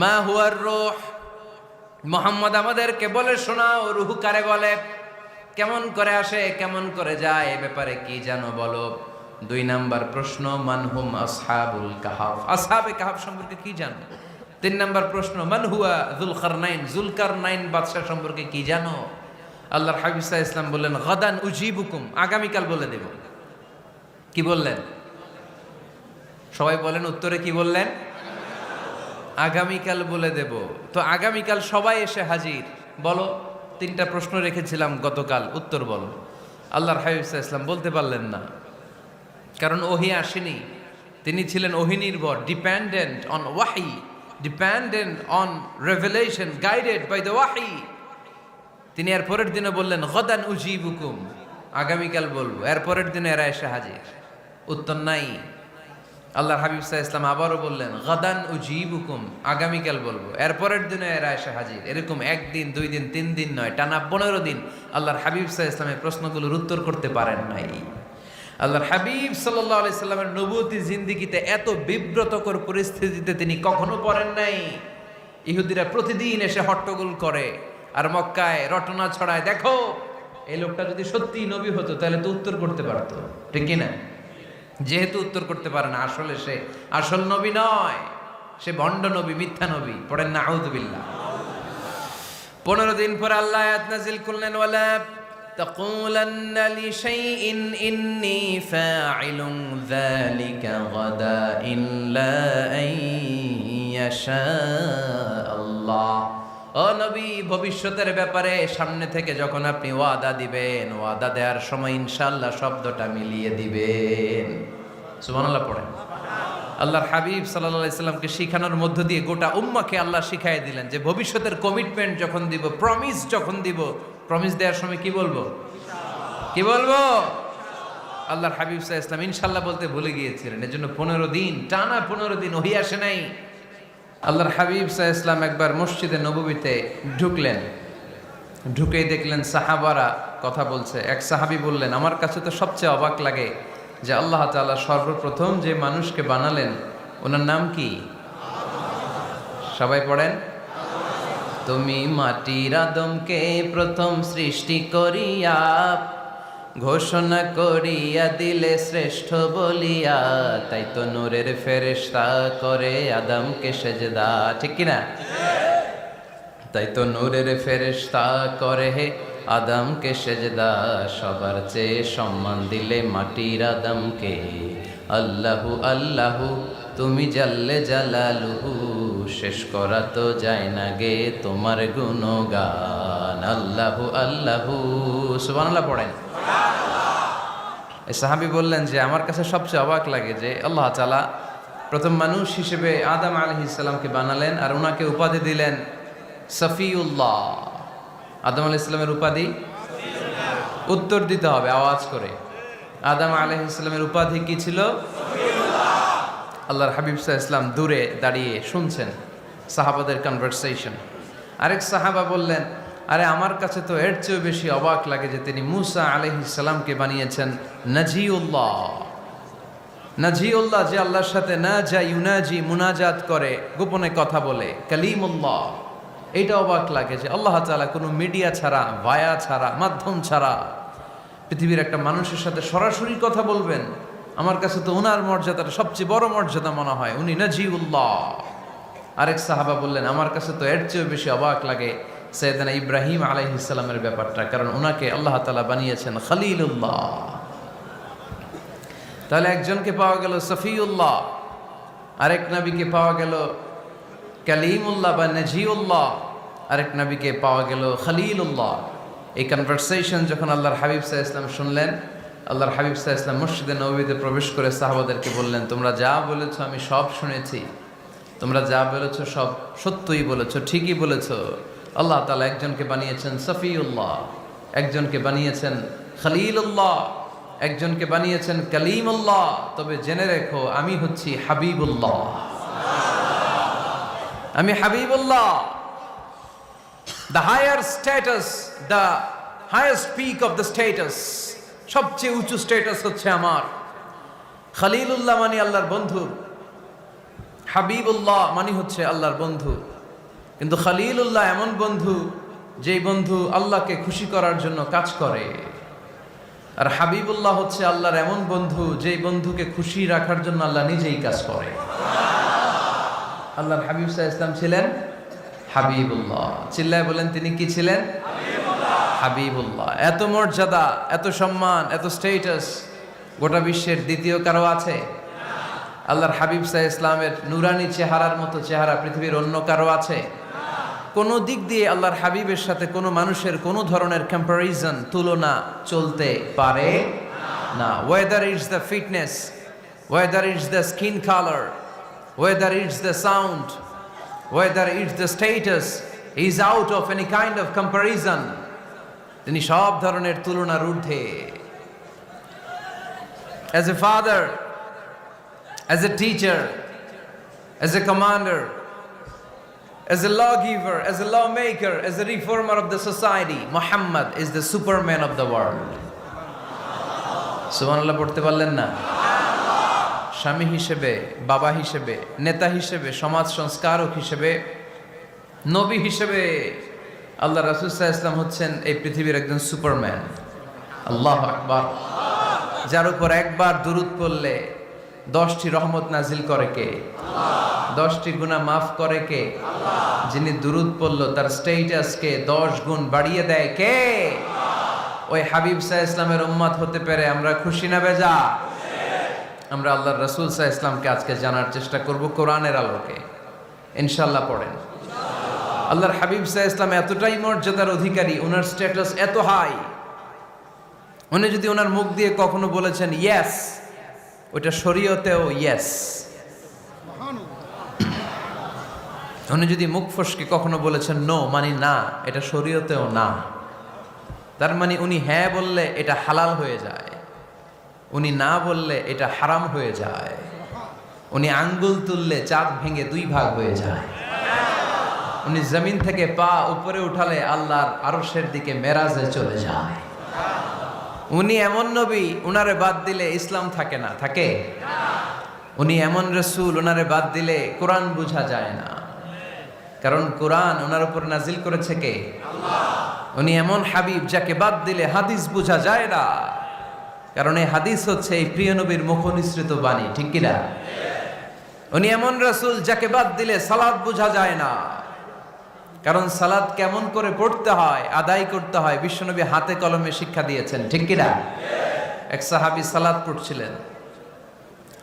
মা হুয়ার রূহ, মুহাম্মদ আমাদেরকে বলে শোনাও রূহ কারে বলে, কেমন করে আসে, কেমন করে যায়, এ ব্যাপারে কি জানো বলো। 2 নাম্বার প্রশ্ন, মানহুম আসহাবুল কাহাফ, আসহাবে কাহাফ সম্পর্কে কি জানো। 3 নাম্বার প্রশ্ন, মান হুয়া যুলকারনাইন, যুলকারনাইন বাদশা সম্পর্কে কি জানো। আল্লাহর হাবিব সাল্লাল্লাহু আলাইহি ওয়াসাল্লাম বললেন গাদান উজিবুকুম, আগামীকাল বলে দেব। কি বললেন? সবাই বলেন উত্তরে কি বললেন? আগামীকাল বলে দেব। তো আগামীকাল সবাই এসে হাজির। বলো, 3টা প্রশ্ন রেখেছিলাম গতকাল, উত্তর বলো। আল্লাহর হাবিব সাল্লাল্লাহু আলাইহি ওয়াসাল্লাম বলতে পারলেন না, কারণ ওহী আসেনি। তিনি ছিলেন ওহী নির্ভর, ডিপেন্ডেন্ট অন ওয়াহি, dependent on revelation, guided by the ওয়াহি। তিনি এর পরের দিনে বললেন গাদান উজিবুকুম, আগামীকাল বলবো। এর পরের দিনে এরা এসে হাজির, উত্তর নাই। আল্লাহর হাবিব সাল্লাল্লাহু আলাইহি ওয়াসাল্লাম আবারও বললেন গাদান উজিবুকুম, আগামীকাল বলবো। এর পরের দিনে এরা এসে হাজির। এরকম 1 দিন 2 দিন 3 দিন নয়, টানা 15 দিন আল্লাহর হাবিব সাল্লাল্লাহু আলাইহি ওয়াসাল্লামের প্রশ্নগুলোর উত্তর করতে পারেন নাই। আল্লাহর হাবিব সাল্লাল্লাহু আলাইহি সাল্লামের নবুয়তী জিন্দেগিতে এত বিব্রতকর পরিস্থিতিতে তিনি কখনো পড়েন নাই। ইহুদিরা প্রতিদিন এসে হট্টগোল করে আর মক্কায় রটনা ছড়ায়, দেখো এই লোকটা যদি সত্যি নবী হতো তাহলে তো উত্তর করতে পারতো, ঠিক কি না? যেহেতু উত্তর করতে পারে না, আসলে সে আসল নবী নয়, সে ভণ্ড নবী, মিথ্যা নবী। পড়েন না আউযুবিল্লাহ। 15 দিন পর আল্লাহ আয়াত নাযিল করলেন ওয়ালা তাকুলান্না লিশাইইন ইন্নী ফাইলুন যালিকা গাদা ইল্লা আইয়াশা আল্লাহ। ও নবী, ভবিষ্যতের ব্যাপারে সামনে থেকে যখন আপনি ওয়াদা দিবেন, ওয়াদা দেওয়ার সময় ইনশাআল্লাহ শব্দটা মিলিয়ে দিবেন। সুবহানাল্লাহ পড়েন। আল্লাহর হাবিব সাল্লাল্লাহু আলাইহি সাল্লামকে শিখানোর মধ্য দিয়ে গোটা উম্মাহকে আল্লাহ শিখাই দিলেন যে ভবিষ্যতের কমিটমেন্ট যখন দিব, প্রমিস যখন দিব, প্রমিস দেওয়ার সময় কি বলবো? কি বলবো? আল্লাহর হাবিব সাল্লাল্লাহু আলাইহি সাল্লাম ইনশাআল্লাহ বলতে ভুলে গিয়েছিলেন। এজন্য 15 দিন, টানা 15 দিন ওহী আসে নাই। আল্লাহর হাবিব সাল্লাল্লাহু আলাইহি সাল্লাম একবার মসজিদে নববীতে ঢুকলেন, ঢুকেই দেখলেন সাহাবারা কথা বলছে। এক সাহাবী বললেন, আমার কাছে তো সবচেয়ে অবাক লাগে যে আল্লাহ তাআলা সর্বপ্রথম যে মানুষকে বানালেন ওনার নাম কি? সবাই পড়েন। তুমি মাটির আদমকে প্রথম সৃষ্টি করিয়া ঘোষণা করিয়া দিলে শ্রেষ্ঠ বলিয়া, তাই তো নূরের ফেরেশতা করে আদমকে সেজদা, ঠিক কিনা? তাই তো নূরের ফেরেশতা করে আদমকে সেজদা, সবার চেয়ে সম্মান দিলে মাটির আদমকে। আল্লাহু আল্লাহু তুমি জাল্লে জালালুহু, শেষ করা তো যায় না গে তোমার গুণগান। আল্লাহু আল্লাহু, সুবহানাল্লাহ পড়েন। এই সাহাবী বললেন যে আমার কাছে সবচেয়ে অবাক লাগে যে আল্লাহ তাআলা প্রথম মানুষ হিসেবে আদম আলাইহিস সালামকে বানালেন আর ওনাকে উপাধি দিলেন সফিউল্লাহ। আদম আলাইহিস সালামের উপাধি উত্তর দিতে হবে আওয়াজ করে। আদম আলাইহিস সালামের উপাধি কি ছিল? আল্লাহর হাবিব সাল্লাল্লাহু আলাইহি ওয়াসাল্লাম দূরে দাঁড়িয়ে শুনছেন সাহাবাদের কনভারসেশন। আরেক সাহাবা বললেন, আরে আমার কাছে তো এর চেয়েও বেশি অবাক লাগে যে তিনি মুসা আলাইহিস সালামকে বানিয়েছেন নাজিউল্লাহ। নাজিউল্লাহ, যে আল্লাহর সাথে না যা ইউনাজি, মুনাজাত করে, গোপনে কথা বলে, কালিমুল্লাহ। এইটা অবাক লাগে যে আল্লাহ তাআলা কোনো মিডিয়া ছাড়া, ভায়া ছাড়া, মাধ্যম ছাড়া পৃথিবীর একটা মানুষের সাথে সরাসরি কথা বলবেন। আমার কাছে তো ওনার মর্যাদাটা সবচেয়ে বড় মর্যাদা মনে হয়, উনি নাজিউল্লাহ। আরেক সাহাবা বললেন, আমার কাছে তো এর চেয়েও বেশি অবাক লাগে সাইয়েদনা ইব্রাহিম আলাইহিস সালামের ব্যাপারটা, কারণ ওনাকে আল্লাহ তাআলা বানিয়েছেন খলিলুল্লাহ। তাহলে একজনকে পাওয়া গেল সফিউল্লাহ, আরেক নবীকে পাওয়া গেল কালিমুল্লাহ বা নাজিউল্লাহ, আরেক নবীকে পাওয়া গেল খলিলুল্লাহ। এই কনভারসেশন যখন আল্লাহর হাবিব সাল্লাল্লাহু আলাইহি ওয়াসাল্লাম শুনলেন, আল্লাহর হাবিব সাল্লাল্লাহু আলাইহি ওয়াসাল্লাম মসজিদে নববীতে প্রবেশ করে সাহাবাদেরকে বললেন, তোমরা যা বলেছো আমি সব শুনেছি, তোমরা যা বলেছো সব সত্যই বলেছো, ঠিকই বলেছো। আল্লাহ তাআলা একজনকে বানিয়েছেন সফিউল্লাহ, একজনকে বানিয়েছেন খলিলুল্লাহ, একজনকে বানিয়েছেন কালিমুল্লাহ। তবে জেনে রেখো আমি হচ্ছি হাবিবুল্লাহ, আমি Habibullah. The higher status, the highest peak of the status, সবচেয়ে উঁচু স্ট্যাটাস হচ্ছে আমার। খলিলুল্লাহ মানে আল্লাহর বন্ধু, হাবিবুল্লাহ মানে হচ্ছে আল্লাহর বন্ধু, কিন্তু খলিলুল্লাহ এমন বন্ধু যেই বন্ধু আল্লাহকে খুশি করার জন্য কাজ করে। আর হাবিবুল্লাহ হচ্ছে আল্লাহর এমন বন্ধু যেই বন্ধুকে খুশি রাখার জন্য আল্লাহ নিজেই কাজ করে। আল্লাহর হাবিব সাল্লাল্লাহু আলাইহি ওয়াসাল্লাম ছিলেন হাবিবুল্লাহ। চিল্লায় বলেন তিনি কি ছিলেন? হাবিবুল্লাহ। এত মর্যাদা, এত সম্মান, এত স্টেটাস গোটা বিশ্বের দ্বিতীয় কারো আছে? আল্লাহর হাবিব সাল্লাল্লাহু আলাইহি ওয়াসাল্লামের নুরানি চেহারার মতো চেহারা পৃথিবীর অন্য কারো আছে? কোনো দিক দিয়ে আল্লাহর হাবিবের সাথে কোনো মানুষের কোনো ধরনের কম্প্যারিজন, তুলনা চলতে পারে না। Whether it's the fitness, whether it's the skin colour, whether it's the sound, whether it's the status, he is out of any kind of comparison. তিনি সব ধরনের তুলনার ঊর্ধ্বে। As a father, as a teacher, as a commander, as a lawgiver, as a lawmaker, as a reformer of the society, Muhammad is the superman of the world. সুবহানাল্লাহ পড়তে পারলেন না? স্বামী হিসেবে, বাবা হিসেবে, নেতা হিসেবে, সমাজ সংস্কারক হিসেবে, নবী হিসেবে আল্লাহ রাসূল সাল্লাল্লাহু আলাইহি ওয়াসাল্লাম হচ্ছেন এই পৃথিবীর একজন সুপারম্যান। আল্লাহু আকবার। যার উপর একবার দুরূদ পড়লে 10টি রহমত নাজিল করে কে? 10টি গুনাহ মাফ করে কে? যিনি দুরূদ পড়ল তার স্ট্যাটাসকে 10 গুণ বাড়িয়ে দেয় কে? ওই হাবিব সাল্লাল্লাহু আলাইহি ওয়াসাল্লামের উম্মত হতে পেরে আমরা খুশি না বেজা? আমরা আল্লাহর রাসূল সাল্লাল্লাহু আলাইহি ওয়াসাল্লামকে আজকে জানার চেষ্টা করব কোরআনের আলোকে। ইনশাআল্লাহ পড়েন। আল্লাহর হাবিব সাল্লাল্লাহু আলাইহি ওয়াসাল্লাম এতটাই মর্যাদার অধিকারী, ওনার স্ট্যাটাস এত হাই, উনি যদি ওনার মুখ দিয়ে কখনো বলেছেন ইয়েস, ওটা শরীয়তেও ইয়েস। উনি যদি মুখ ফসকে কখনো বলেছেন নো, মানে না, এটা শরীয়তেও না। তার মানে উনি হ্যাঁ বললে এটা হালাল হয়ে যায়, উনি না বললে এটা হারাম হয়ে যায়। উনি আঙ্গুল তুললে চাঁদ ভেঙে 2 ভাগ হয়ে যায়। উনি জমিন থেকে পা উপরে উঠালে আল্লাহর আরশের দিকে মেরাজে চলে যায়। উনি এমন নবী, উনারে বাদ দিলে ইসলাম থাকে না, থাকে? উনি এমন রাসূল, উনারে বাদ দিলে কোরআন বোঝা যায় না, কারণ কোরআন ওনার উপর নাজিল করেছে কে? আল্লাহ। উনি এমন হাবিব যাকে বাদ দিলে হাদিস বোঝা যায় না, কারণ এই হাদিস হচ্ছে এই প্রিয় নবীর মুখনিসৃত বাণী, ঠিক কি না? উনি এমন রাসূল যাকে বাদ দিলে সালাত বোঝা যায় না, কারণ সালাত কেমন করে পড়তে হয়, আদায় করতে হয় বিশ্বনবী হাতে কলমে শিক্ষা দিয়েছেন, ঠিক কি না? এক সাহাবী সালাত পড়ছিলেন,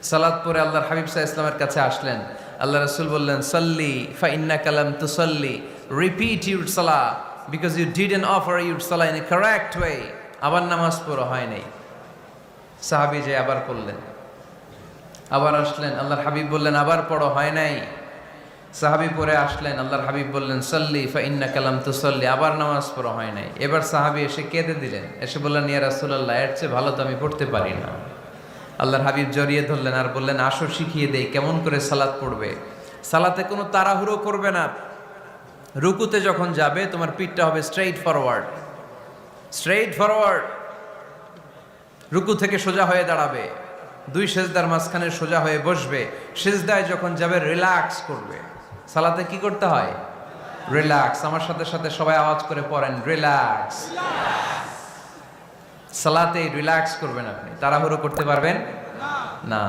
সালাত পড়ে আল্লাহর হাবিব সাল্লাল্লাহু আলাইহি ওয়াসাল্লামের কাছে আসলেন। আল্লাহ রাসূল বললেন সাল্লি ফা ইন্নাকা লাম তুসাল্লি, repeat your salah because you didn't offer your salah in a correct way. আবার নামাজ পড়া হয় নাই। সাহাবী যে আবার পড়লেন, আবার আসলেন, আল্লাহর হাবিব বললেন আবার পড়ো, হয় নাই। সাহাবী পরে আসলেন, আল্লাহর হাবিব বললেন সাল্লি ফা ইন্নাকা লাম তুসাল্লি, আবার নামাজ পড়া হয় নাই। এবার সাহাবী এসে কেঁদে দিলেন, এসে বললেন ইয়া রাসূলুল্লাহ, এর চেয়ে ভালো তো আমি পড়তে পারি না। আল্লাহর হাবিব জড়িয়ে ধরলেন আর বললেন আসো শিখিয়ে দেই কেমন করে সালাত পড়বে। সালাতে কোনো তাড়াহুড়ো করবে না। রুকুতে যখন যাবে তোমার পিঠটা হবে স্ট্রেইট ফরওয়ার্ড, স্ট্রেইট ফরওয়ার্ড। রুকু থেকে সোজা হয়ে দাঁড়াবে, 2 সেজদার মাঝখানে সোজা হয়ে বসবে। সেজদায় যখন যাবে রিল্যাক্স করবে। সালাতে কি করতে হয়? রিল্যাক্স। আমার সাথে সাথে সবাই আওয়াজ করে পড়েন রিল্যাক্স। সালাতে রিল্যাক্স করবেন আপনি, তাড়াহুড়ো করতে পারবেন না।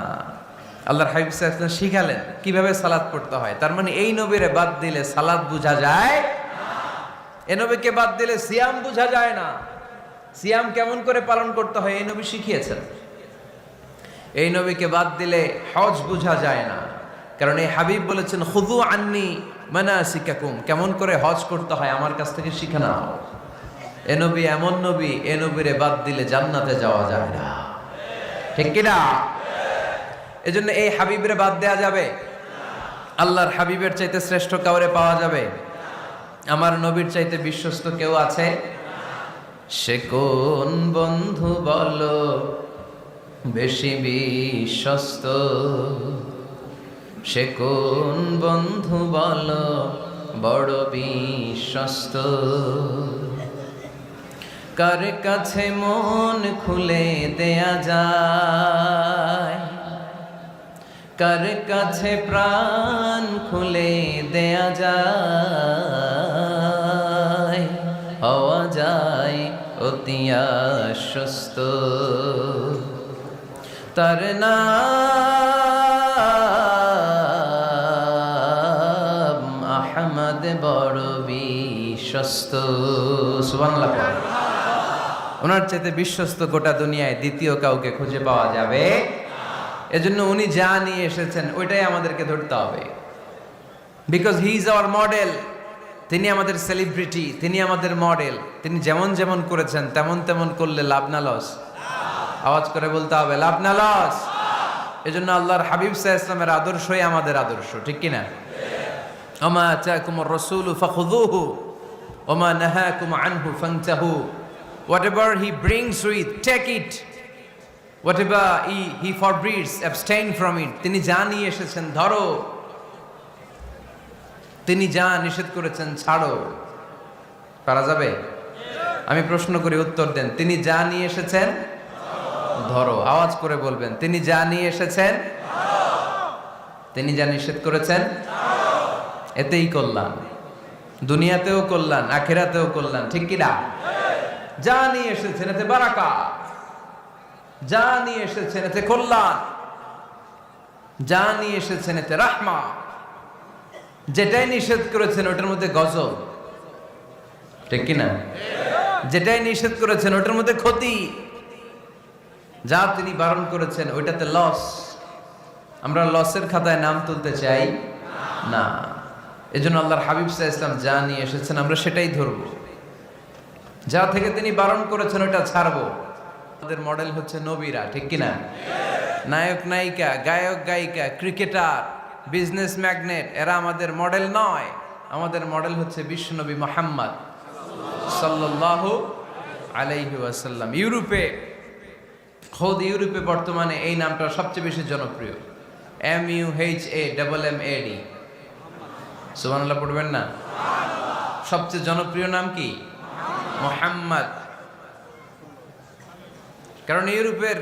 আল্লাহর হাবিব সাল্লাল্লাহু আলাইহি ওয়াসাল্লাম শিখালেন কিভাবে সালাত পড়তে হয়। তার মানে এই নবীরে বাদ দিলে সালাত বোঝা যায় না, এই নবীকে বাদ দিলে সিয়াম বোঝা যায় না। সিয়াম কেমন করে পালন করতে হয় এই নবী শিখিয়েছেন। এই নবীকে বাদ দিলে হজ বোঝা যায় না, কারণ এই হাবিব বলেছেন খুযু আন্নী মানাসিকাকুম, কেমন করে হজ করতে হয় আমার কাছ থেকে শিখে নাও। এ নবী এমন নবী, এ নবীরে বাদ দিলে জান্নাতে যাওয়া যায় না, ঠিক কিনা? এজন্য এই হাবিবের বাদ দেয়া যাবে? আল্লাহর হাবিবের চাইতে শ্রেষ্ঠ কাউরে পাওয়া যাবে? আমার নবীর চাইতে বিশ্বস্ত কেউ আছে? সে কোন বন্ধু বলো বেশি বিশ্বস্ত, সে কোন বন্ধু বলো বড় বিশ্বস্ত, কার কাছে মন খুলে দেয়া যায়, কার কাছে প্রাণ খুলে দেয়া যায়, হওয়া যায় অতি আশ্বস্ত। তার নাম আহমদ বড় বিশ্বস্ত। সুবহানাল্লাহ। ওনার চাইতে বিশ্বস্ত গোটা দুনিয়ায় দ্বিতীয় কাউকে খুঁজে পাওয়া যাবে। এজন্য উনি যা নিয়ে এসেছেন ওইটাই আমাদেরকে ধরতে হবে, because he is our model. তিনি আমাদের সেলিব্রিটি, তিনি আমাদের মডেল। তিনি যেমন যেমন করেছেন তেমন তেমন করলে লাভ না লস? আওয়াজ করে বলতে হবে লাভ না লস। এজন্য আল্লাহর হাবিব সাল্লাল্লাহু আলাইহি ওয়াসাল্লামের আদর্শই আমাদের আদর্শ, ঠিক কি না? ওমা আতাকুমুর রাসূলু ফাখুযুহু ওমা নাহাকুম আনহু ফান্তাহু। Whatever he brings with, take it. Whatever he forbids, abstain from it. তিনি যা নিয়ে এসেছেন ধরো, তিনি যা নিষেধ করেছেন ছাড়ো। পারা যাবে? আমি প্রশ্ন করি, উত্তর দেন। তিনি যা নিয়ে এসেছেন ধরো। আওয়াজ করে বলবেন, তিনি যা নিয়ে এসেছেন, তিনি যা নিষেধ করেছেন এতেই কল্যাণ, দুনিয়াতেও কল্যাণ, আখিরাতেও কল্যাণ, ঠিক কি না? যা নিয়ে এসেছেন এতে বারাকা, যা নিয়ে এসেছেন এতে কল্যাণ, যা নিয়ে এসেছেন এতে রাহমা। যেটাই নিষেধ করেছেন ওটার মধ্যে গজব, ঠিক কি না? যেটাই নিষেধ করেছেন ওটার মধ্যে ক্ষতি, যা তিনি বারণ করেছেন ওইটাতে লস। আমরা লসের খাতায় নাম তুলতে চাই না। এজন্য আল্লাহর হাবিব সাল্লাল্লাহু আলাইহি ওয়াসাল্লাম যা নিয়ে এসেছেন আমরা সেটাই ধরবো, যা থেকে তিনি বারণ করেছেন ওটা ছাড়বো। আমাদের মডেল হচ্ছে নবীরা, ঠিক কিনা? নায়ক নায়িকা, গায়ক গায়িকা, ক্রিকেটার, বিজনেস ম্যাগনেট, এরা আমাদের মডেল নয়। আমাদের মডেল হচ্ছে বিশ্বনবী মুহাম্মদ সাল্লাল্লাহু আলাইহি ওয়াসাল্লাম। ইউরোপে, খোদ ইউরোপে বর্তমানে এই নামটা সবচেয়ে বেশি জনপ্রিয়, MUHAMMAD। সুবহানাল্লাহ পড়বেন না? সবচেয়ে জনপ্রিয় নাম কি? মুহাম্মদ। কারণ ইউরোপের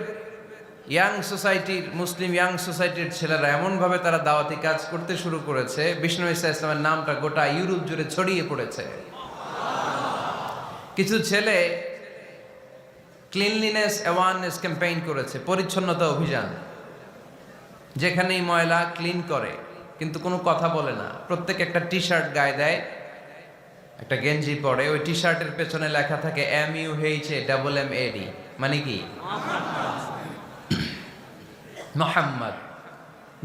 ইয়াং সোসাইটির, মুসলিম ইয়াং সোসাইটির ছেলেরা এমনভাবে তারা দাওয়াতি কাজ করতে শুরু করেছে, বিষ্ণু ঈসা ইসলামের নামটা গোটা ইউরোপ জুড়ে ছড়িয়ে পড়েছে। কিছু ছেলে ক্লিনলিনেস অ্যাওয়ারনেস ক্যাম্পেইন করেছে, পরিচ্ছন্নতা অভিযান। যেখানেই ময়লা ক্লিন করে, কিন্তু কোনো কথা বলে না। প্রত্যেক একটা টি শার্ট গায়ে দেয়, একটা গেঞ্জি পরে, ওই টি শার্টের পেছনে লেখা থাকে MUHAMMAD, মানে কি? মুহাম্মদ।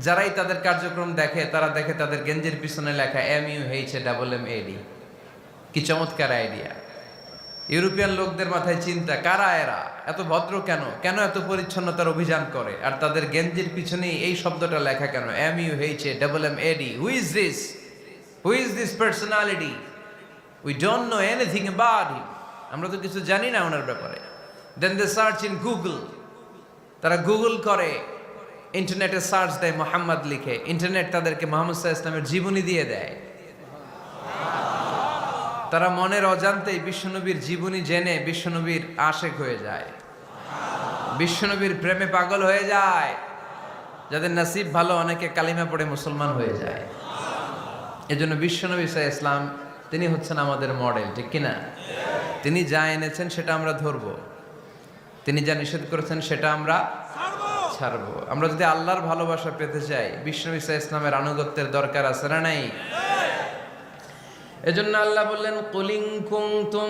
যারাই তাদের কার্যক্রম দেখে তারা দেখে তাদের গেঞ্জির পিছনে লেখা MUHAMMAD। কি চমৎকার আইডিয়া! ইউরোপিয়ান লোকদের মাথায় চিন্তা, কারা এরা, এত ভদ্র কেন, কেন এত পরিচ্ছন্নতার অভিযান করে, আর তাদের গেঞ্জির পিছনেই এই শব্দটা লেখা কেন, MUHAMMAD। Who is this, who is this personality? We don't know anything about him. আমরা তো কিছু জানি না ওনার ব্যাপারে। Then they search in Google. তারা গুগল করে, ইন্টারনেটে সার্চ দেয়, মুহাম্মদ লিখে, ইন্টারনেট তাদেরকে মুহাম্মদ সাল্লাল্লাহু আলাইহি ওয়াসাল্লামের জীবনী দিয়ে দেয়। তারা মনের অজান্তেই বিশ্বনবীর জীবনী জেনে বিশ্বনবীর আশেক হয়ে যায়, বিশ্বনবীর প্রেমে পাগল হয়ে যায়। যাদের নসিব ভালো, অনেকে কালিমা পড়ে মুসলমান হয়ে যায়। এজন্য বিশ্বনবী সাল্লাল্লাহু আলাইহি ওয়াসাল্লাম তিনি হচ্ছেন আমাদের মডেল, ঠিক কিনা? তিনি যা এনেছেন সেটা আমরা ধরবো, তিনি যা নিষেধ করেছেন সেটা আমরা ছাড়বো। আমরা যদি আল্লাহর ভালোবাসা পেতে চাই, বিশ্বনবী সাল্লাল্লাহু আলাইহি ওয়াসাল্লামের আনুগত্যের দরকার আছে না নাই? এজন্য আল্লাহ বললেন, কুল ইন কুনতুম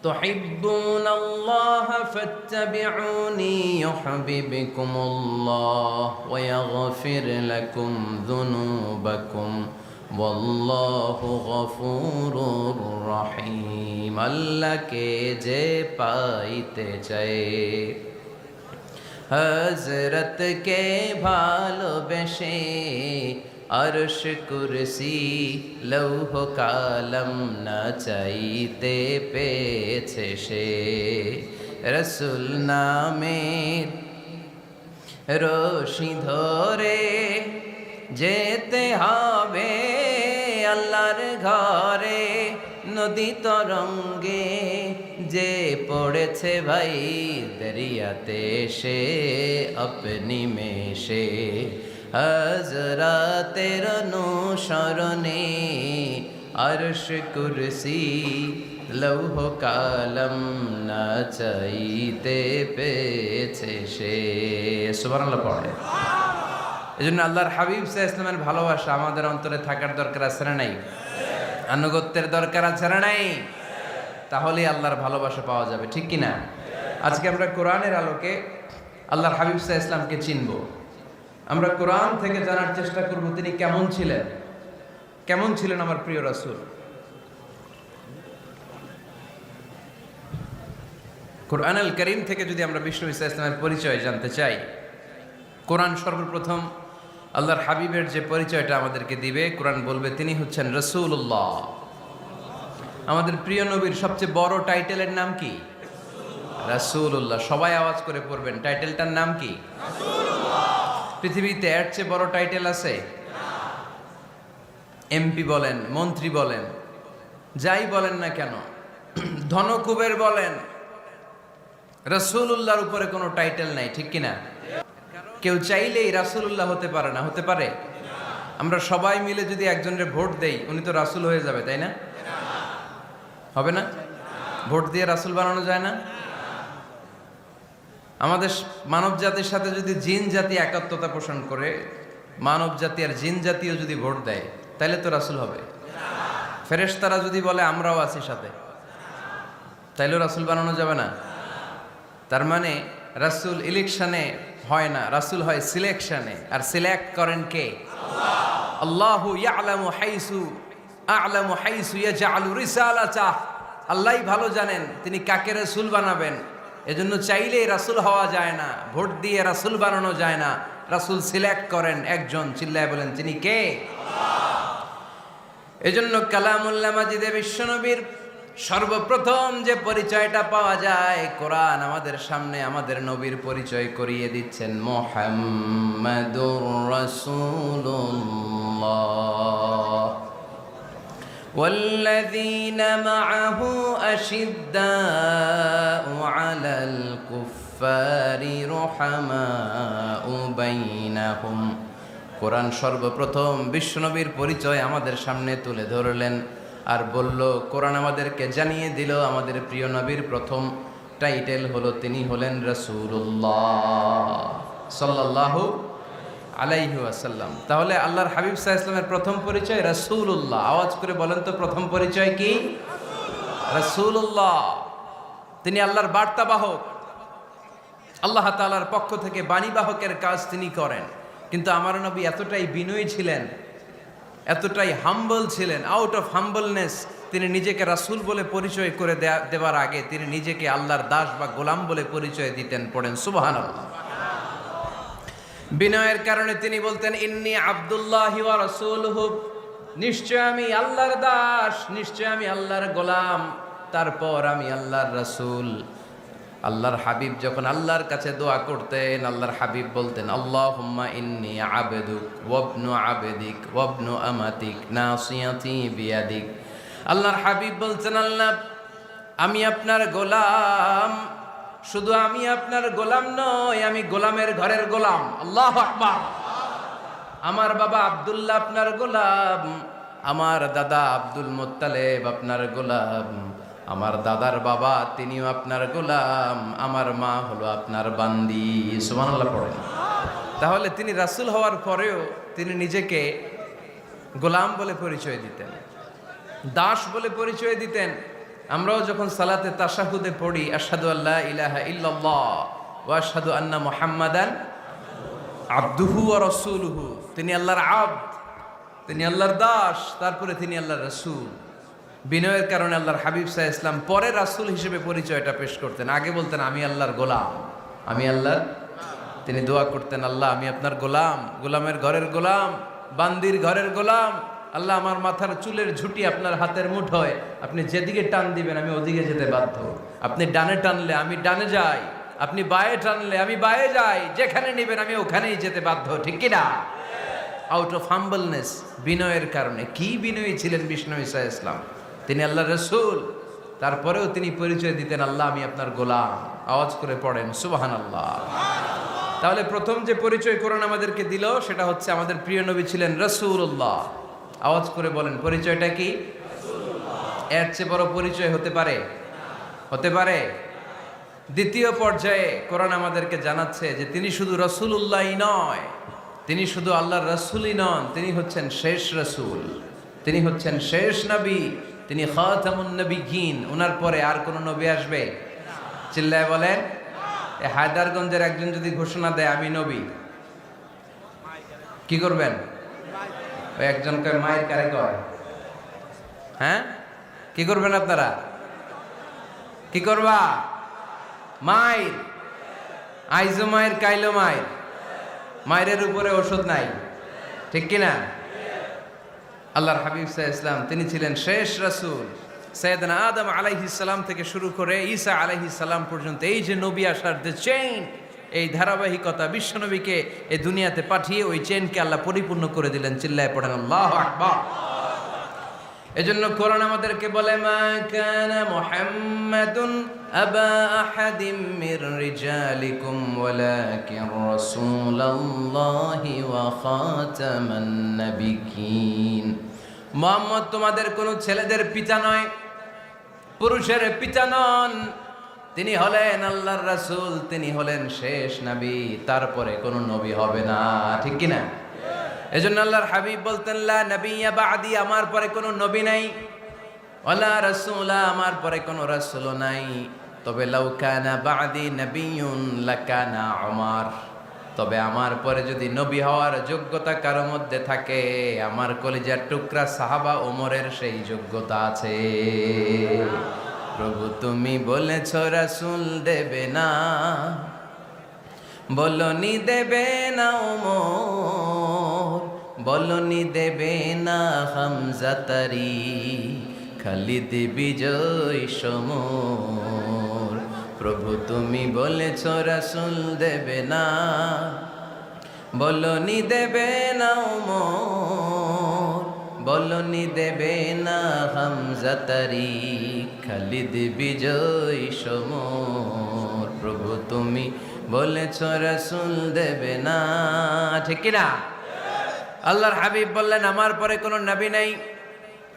তুহিব্বুনাল্লাহা ফাত্তাবিউনি ইউহিব্বুকুমুল্লাহ ওয়া ইয়াগফির লাকুম যুনুবাকুম ওয়াল্লাহু গফুরুর রহিম। আল্লাহকে যে পাইতে চায়, হযরতকে ভালোবেসে আরশ কুরসি লৌহ কালম না চাইতে পেয়েছে সে। রসুল নামের রশি ধরে যেতে হবে আল্লাহর ঘরে। নদী তরঙ্গে যে পড়েছে ভাই দরিয়াতে সে আপনি মেশে। হযরতের অনুসরণে আরশ কুরসি লৌহ কালম না চাইতে পেয়েছে সে। সুবহানাল্লাহ পড়ে। এজন্য আল্লাহর হাবিব সাল্লাল্লাহু আলাইহি ওয়াসাল্লামের ভালোবাসা আমাদের অন্তরে থাকার দরকার আছে না নাই? আনুগত্যের দরকার আছে না নাই? তাহলেই আল্লাহর ভালোবাসা পাওয়া যাবে, ঠিক কি না? আজকে আমরা কোরআনের আলোকে আল্লাহর হাবিব সাল্লাল্লাহু আলাইহি ওয়াসাল্লামকে চিনব। আমরা কোরআন থেকে জানার চেষ্টা করব তিনি কেমন ছিলেন, কেমন ছিলেন আমার প্রিয় রাসূল। কোরআনুল কারীম থেকে যদি আমরা বিষ্ণু ঈসা ইসলামের পরিচয় জানতে চাই, কোরআন সর্বপ্রথম আল্লাহর হাবিবের যে পরিচয়টা আমাদেরকে দিবে, কোরআন বলবে তিনি হচ্ছেন রাসূলুল্লাহ। আমাদের প্রিয় নবীর সবচেয়ে বড় টাইটেলের নাম কি? রাসূলুল্লাহ। সবাই আওয়াজ করে পড়বেন, টাইটেলটার নাম কি? রাসূলুল্লাহ। পৃথিবীতে এর চেয়ে বড় টাইটেল আছে? এমপি বলেন, মন্ত্রী বলেন, যাই বলেন না কেন, ধনকুবের বলেন, রাসূলুল্লাহর উপরে কোনো টাইটেল নাই, ঠিক কিনা? কেউ চাইলেই রাসূলুল্লাহ হতে পারে না, হতে পারে? আমরা সবাই মিলে যদি একজনের ভোট দেই, উনি তো রাসূল হয়ে যাবে, তাই না? হবে না? ভোট দিয়ে রাসূল বানানো যায় না? আমাদের মানব জাতির সাথে যদি জিন জাতি একাত্মতা পোষণ করে, মানব জাতি আর জিন জাতিও যদি ভোট দেয়, তাহলে তো রাসূল হবে। ফেরেশতারা যদি বলে আমরাও আছি সাথে, তাইলেও রাসূল বানানো যাবে না। তার মানে রাসূল ইলেকশনে হয় না, রাসূল হয় সিলেকশনে। আর সিলেক্ট করেন কে? আল্লাহ। আল্লাহু ইয়ালামু হাইসু আ'লামু হাইসু ইয়াজআলু রিসালাতাহ। আল্লাহই ভালো জানেন তিনি কাকে রাসূল বানাবেন। এজন্য চাইলেই রাসূল হওয়া যায় না, ভোট দিয়ে রাসূল বানানো যায় না। রাসূল সিলেক্ট করেন একজন, চিল্লায় বলেন তিনি কে? আল্লাহ। এজন্য কালামুল্লাহ মাজিদে বিশ্বনবীর সর্বপ্রথম যে পরিচয়টা পাওয়া যায়, কোরআন আমাদের সামনে আমাদের নবীর পরিচয় করিয়ে দিচ্ছেন, মুহাম্মাদুর রাসূলুল্লাহ। والذين معه أشداء على الكفار رحماء بينهم। কোরআন সর্বপ্রথম বিশ্বনবীর পরিচয় আমাদের সামনে তুলে ধরলেন আর বলল, কোরআন আমাদেরকে জানিয়ে দিল আমাদের প্রিয় নবীর প্রথম টাইটেল হলো তিনি হলেন রাসূলুল্লাহ সাল্লাল্লাহু আলাইহি ওয়াসাল্লাম। তাহলে আল্লাহর হাবিব সাল্লাল্লাহু আলাইহি ওয়াসাল্লামের প্রথম পরিচয় রাসূলুল্লাহ। আওয়াজ করে বলেন তো প্রথম পরিচয় কি? রাসূলুল্লাহ। তিনি আল্লাহর বার্তাবাহক, আল্লাহ তাআলার পক্ষ থেকে বাণীবাহকের কাজ তিনি করেন। কিন্তু আমার নবী এতটাই বিনয়ী ছিলেন, এতটাই হাম্বল ছিলেন, আউট অফ হাম্বলনেস তিনি নিজেকে রাসূল বলে পরিচয় করে দেওয়ার আগে তিনি নিজেকে আল্লাহর দাস বা গোলাম বলে পরিচয় দিতেন। পড়েন সুবহানাল্লাহ। বিনয়ের কারণে তিনি বলতেন, ইন্নী আব্দুল্লাহি ওয়া রাসূলুহু, নিশ্চয় আমি আল্লাহর দাস, নিশ্চয় আমি আল্লাহর গোলাম, তারপর আমি আল্লাহর রাসূল। আল্লাহর হাবিব যখন আল্লাহর কাছে দোয়া করতেন, আল্লাহর হাবিব বলতেন, আল্লাহুম্মা ইন্নী আবদুক ওয়া ইবনু আবদিক ওয়া ইবনু আমাতিক নাসিয়াতি বিয়াদিক। আল্লাহর হাবিব বলছেন, আল্লাহ আমি আপনার গোলাম, শুধু আমি আপনার গোলাম নয়, আমি গোলামের ঘরের গোলাম। আল্লাহু আকবার। আমার বাবা আব্দুল্লাহ আপনার গোলাম, আমার দাদা আব্দুল মুত্তালিব আপনার গোলাম, আমার দাদার বাবা তিনিও আপনার গোলাম, আমার মা হলো আপনার বান্দি। সুবহানাল্লাহ পড়েন। তাহলে তিনি রাসূল হওয়ার পরেও তিনি নিজেকে গোলাম বলে পরিচয় দিতেন, দাস বলে পরিচয় দিতেন। আমরাও যখন সালাতে তাশাহুদে পড়ি, আশহাদু আল্লা ইলাহা ইল্লাল্লাহ ওয়া আশহাদু আন্না মুহাম্মাদান আবদুহু ওয়া রাসূলুহু, তিনি আল্লাহর আবদ, তিনি আল্লাহর দাস, তারপরে তিনি আল্লাহর রাসূল। বিনয়ের কারণে আল্লাহর হাবিব সাল্লাল্লাহু আলাইহি ওয়াসাল্লাম পরে রাসূল হিসেবে পরিচয়টা পেশ করতেন। আগে বলতেন আমি আল্লাহর গোলাম, আমি আল্লাহর। তিনি দোয়া করতেন, আল্লাহ আমি আপনার গোলাম, গোলামের ঘরের গোলাম, বান্দির ঘরের গোলাম। আল্লাহ আমার মাথার চুলের ঝুঁটি আপনার হাতের মুঠোয়, আপনি যেদিকে টান দিবেন আমি ওদিকে যেতে বাধ্য। আপনি ডানে টানলে আমি ডানে যাই, আপনি বায়ে টানলে আমি বায়ে যাই, যেখানে নেবেন আমি ওখানেই যেতে বাধ্য, ঠিক কি না? আউট অফ হাম্বলনেস, বিনয়ের কারণে। কি বিনয়ী ছিলেন বিষ্ণু ঈসা আলাইহিস সালাম। তিনি আল্লাহর রাসূল, তারপরেও তিনি পরিচয় দিতেন, আল্লাহ আমি আপনার গোলাম। আওয়াজ করে পড়েন সুবহানাল্লাহ। তাহলে প্রথম যে পরিচয় কোরআন আমাদেরকে দিল সেটা হচ্ছে আমাদের প্রিয় নবী ছিলেন রাসূলুল্লাহ। আওয়াজ করে বলেন পরিচয়টা কি? এর চেয়ে বড় পরিচয় হতে পারে? হতে পারে? দ্বিতীয় পর্যায়ে কোরআন আমাদেরকে জানাচ্ছে যে তিনি শুধু রাসূলুল্লাহই নয়, তিনি শুধু আল্লাহর রাসূলই নন, তিনি হচ্ছেন শেষ রাসূল, তিনি হচ্ছেন শেষ নবী, তিনি খাতামুন নবিয়্যিন। ওনার পরে আর কোন নবী আসবে? চিল্লায় বলেন। এই হায়দারগঞ্জের একজন যদি ঘোষণা দেয় আমি নবী, কি করবেন? ওই একজন কয় মায়ের কারে কয়, হ্যাঁ কি করবেন আপনারা? কি করবা? মায়ের আইজো মায়ের কাইলো মায়ের, মায়ের উপরে ওষুধ নাই, ঠিক কিনা? আল্লাহর হাবিব সাল্লাল্লাহু আলাইহি ওয়াসাল্লাম তিনি ছিলেন শেষ রাসূল। সাইয়েদনা আদম আলাইহিস সালাম থেকে শুরু করে ঈসা আলাইহিস সালাম পর্যন্ত এই যে নবী আসার যে চেইন, এই ধারাবাহিকতা, বিশ্বনবীকে এই দুনিয়াতে পাঠিয়ে ওই চেইনকে আল্লাহ পরিপূর্ণ করে দিলেন। চিল্লায় পড়েন আল্লাহু আকবার। এজন্য কোরআন আমাদেরকে বলে মা কানা মুহাম্মাদুন আবা আহাদিম মির রিজালিকুম ওয়ালাকিন রাসূলুল্লাহি ওয়া খাতামান নাবিয়্যিন। মুহাম্মদ তোমাদের কোনো ছেলেদের পিতা নয়, পুরুষের পিতা নন, তিনি হলেন আল্লাহর রাসূল, তিনি হলেন শেষ নবী, তারপরে কোনো নবী হবে না, ঠিক কি না? এজন্য আল্লাহর হাবিব বলতেন লা নবিয়্যা বা'দি, আমার পরে কোনো নবী নাই, ওয়ালা রাসূলা, আমার পরে কোনো রাসূলও নাই। তবে লাউ কানা বা'দি নবিয়্যুন লাকানা উমর, তবে আমার পরে যদি নবী হওয়ার যোগ্যতা কারো মধ্যে থাকে, আমার কলিজার টুকরা সাহাবা ওমরের সেই যোগ্যতা আছে। প্রভু তুমি বলেছ রাসূল দেবে না, বলনি দেবে না ওমর, বলনি দেবে না হামজা তারি, খালিদ বিজয় সমর। প্রভু তুমি বলেছ রাসূল দেবে না, বলনি দেবে না ওমর, বলনি দেবে না হামজা তারি, খালিদ বিজয় সমর। প্রভু তুমি বলেছ রাসূল দেবে না, ঠিক কি না? আল্লাহর হাবিব বললেন আমার পরে কোনো নবী নাই,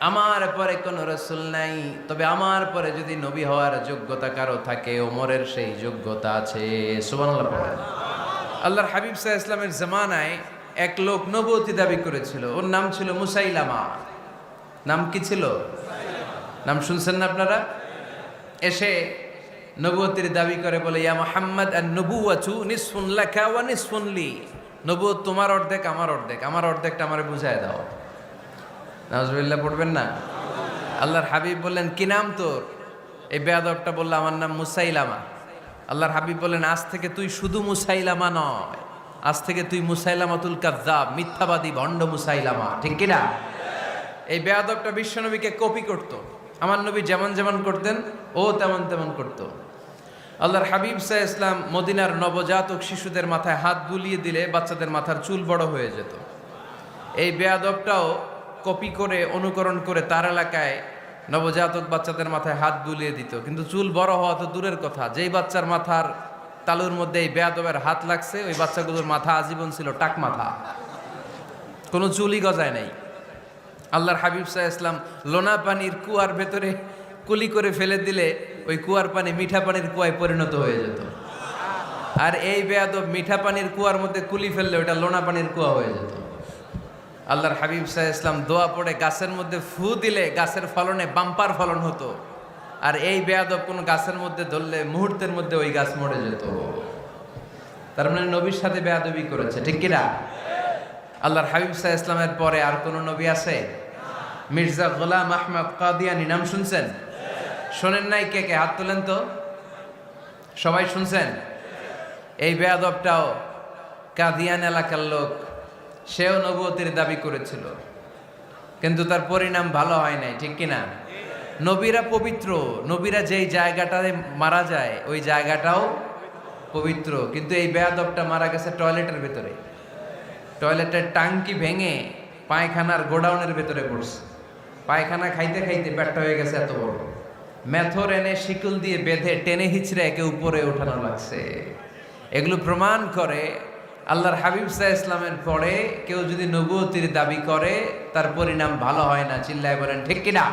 আমার পরে কোনো রাসূল নাই, তবে আমার পরে যদি নবী হওয়ার যোগ্যতা কারো থাকে, ওমরের সেই যোগ্যতা আছে। সুবহানাল্লাহ পড়েন। আল্লাহর হাবিব সাল্লাল্লাহু আলাইহি ওয়াসাল্লামের জামানায় এক লোক নবুয়তি দাবি করেছিল, ওর নাম ছিল মুসাইলামা। নাম কি ছিল? নাম শুনছেন না আপনারা? এসে নবুয়তির দাবি করে বলে ইয়া মুহাম্মদ আন-নবুওয়াতু নিসফুন লাকা ওয়া নিসফুন লি, নবুয়ত তোমার অর্ধেক আমার অর্ধেক, আমার অর্ধেকটা আমারে বুঝায় দাও। নাউজুবিল্লাহ পড়বেন না? আল্লাহর হাবিব বললেন কি নাম তোর? এই বেয়াদবটা বলল আমার নাম মুসাইলামা। আল্লাহর হাবিব বললেন আজ থেকে তুই শুধু মুসাইলামা নয়, আজ থেকে তুই মুসাইলামাতুল কাযযাব, মিথ্যাবাদী ভণ্ড মুসাইলামা, ঠিক কি না? এই বেয়াদবটা বিশ্বনবীকে কপি করত, আমার নবী যেমন যেমন করতেন ও তেমন তেমন করত। আল্লাহর হাবিব সাল্লাল্লাহু আলাইহি ওয়াসাল্লাম মদিনার নবজাতক শিশুদের মাথায় হাত বুলিয়ে দিলে বাচ্চাদের মাথার চুল বড় হয়ে যেত। এই বেয়াদবটাও কপি করে অনুকরণ করে তার এলাকায় নবজাতক বাচ্চাদের মাথায় হাত বুলিয়ে দিত, কিন্তু চুল বড় হওয়া তো দূরের কথা, যেই বাচ্চার মাথার তালুর মধ্যে এই বেয়াদবের হাত লাগছে ওই বাচ্চাগুলোর মাথা আজীবন ছিল টাক মাথা, কোনো চুলই গজায় নাই। আল্লাহর হাবিব সাল্লাল্লাহু আলাইহি ওয়াসাল্লাম লোনা পানির কুয়ার ভেতরে কুলি করে ফেলে দিলে ওই কুয়ার পানি মিঠা পানির কুয়ায় পরিণত হয়ে যেত। আর এই বেয়াদব মিঠা পানির কুয়ার মধ্যে কুলি ফেললে ওটা লোনা পানির কুয়া হয়ে যেত। আল্লাহর হাবিব সাল্লাল্লাহু আলাইহি ওয়াসাল্লাম দোয়া পড়ে গাছের মধ্যে ফু দিলে গাছের ফলনে বাম্পার ফলন হতো, আর এই বেয়াদব কোন গাছের মধ্যে ধরলে মুহূর্তের মধ্যে ওই গাছ মরে যেত। তার মানে নবীর সাথে বেয়াদবি করেছে, ঠিক কি না? আল্লাহর হাবিব সাল্লাল্লাহু আলাইহি ওয়াসাল্লামের পরে আর কোন নবী আছে? মির্জা গোলাম আহমদ কাদিয়ানী নাম শুনছেন? শোনেন নাই? কে কে হাত তোলেন তো? সবাই শুনছেন? এই বেয়াদবটাও কাদিয়ান এলাকার লোক, সেও নবুয়তির দাবি করেছিল, কিন্তু তার পরিণাম ভালো হয় নাই, ঠিক কিনা? নবীরা পবিত্র, নবীরা যেই জায়গাটায় মারা যায় ওই জায়গাটাও পবিত্র, কিন্তু এই বেয়াদবটা মারা গেছে টয়লেটের ভেতরে, টয়লেটের টাঙ্কি ভেঙে পায়খানার গোডাউনের ভেতরে পড়ছে। পায়খানা খাইতে খাইতে পেটটা হয়ে গেছে এত বড়, মেথর এনে শিকল দিয়ে বেঁধে টেনে হিচড়ে একে উপরে ওঠানো লাগছে। এগুলো প্রমাণ করে আল্লাহর হাবিব সাল্লাল্লাহু আলাইহি ইসলামের পরে কেউ যদি নবুয়তির দাবি করে তার পরিণাম ভালো হয় না। চিল্লায় বলেন ঠিক কিনা?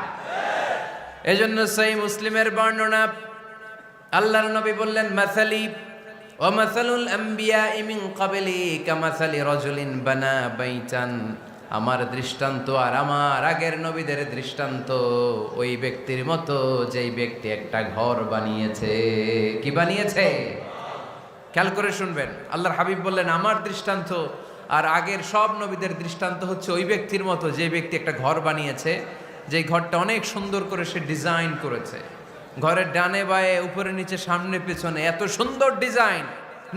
এজন্য সহিহ মুসলিমের বর্ণনা, আল্লাহর নবী বললেন, মাসালি ওয়া মাসালুল আম্বিয়া মিন ক্বাবলি কামাসালি রাজুলিন বানা বাইতান, আমার দৃষ্টান্ত আর আমার আগের নবীদের দৃষ্টান্ত ওই ব্যক্তির মতো যেই ব্যক্তি একটা ঘর বানিয়েছে। কি বানিয়েছে? খেয়াল করে শুনবেন, আল্লাহর হাবিব বললেন আমার দৃষ্টান্ত আর আগের সব নবীদের দৃষ্টান্ত হচ্ছে ওই ব্যক্তির মতো যে ব্যক্তি একটা ঘর বানিয়েছে, যেই ঘরটা অনেক সুন্দর করে সে ডিজাইন করেছে। ঘরের ডানে বায়ে উপরে নিচে সামনে পেছনে এত সুন্দর ডিজাইন,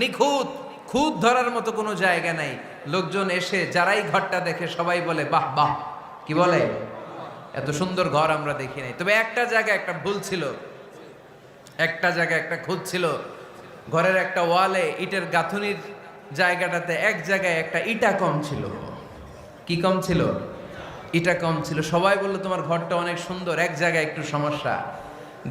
নিখুঁত, খুঁত ধরার মতো কোনো জায়গা নাই। লোকজন এসে যারাই ঘরটা দেখে সবাই বলে বাহ বাহ। কি বলে? এত সুন্দর ঘর আমরা দেখি নাই। তবে একটা জায়গায় একটা ভুল ছিল, একটা জায়গায় একটা খুঁত ছিল। ঘরের একটা ওয়ালে ইটের গাঁথুনির জায়গাটাতে এক জায়গায় একটা ইটা কম ছিল। কি কম ছিল? ইটা কম ছিল। সবাই বললো তোমার ঘরটা অনেক সুন্দর, এক জায়গায় একটু সমস্যা,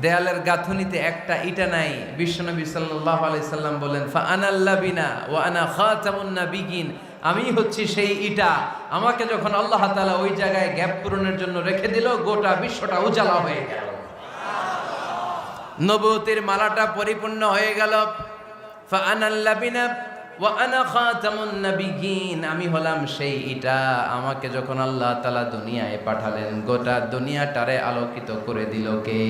দেয়ালের গাঁথুনিতে একটা ইটা নাই। বিশ্বনবী সাল্লাল্লাহু আলাইহি সাল্লাম বলেন, ফা আনাল লাবিনা ওয়া আনা খাতামুন নাবিয়িন, আমি হচ্ছি সেই ইটা। আমাকে যখন আল্লাহ তাআলা ওই জায়গায় গ্যাপ পূরণের জন্য রেখে দিল, গোটা বিশ্বটা উজালা হয়ে গেল, নবুয়তের মালাটা পরিপূর্ণ হয়ে গেল। ফা আনাল লাবিনা ওয়া আনা খাতামুন নাবিয়িন, আমি হলাম সেই ইটা। আমাকে যখন আল্লাহ তাআলা দুনিয়ায় পাঠালেন, গোটা দুনিয়াটারে আলোকিত করে দিল কে?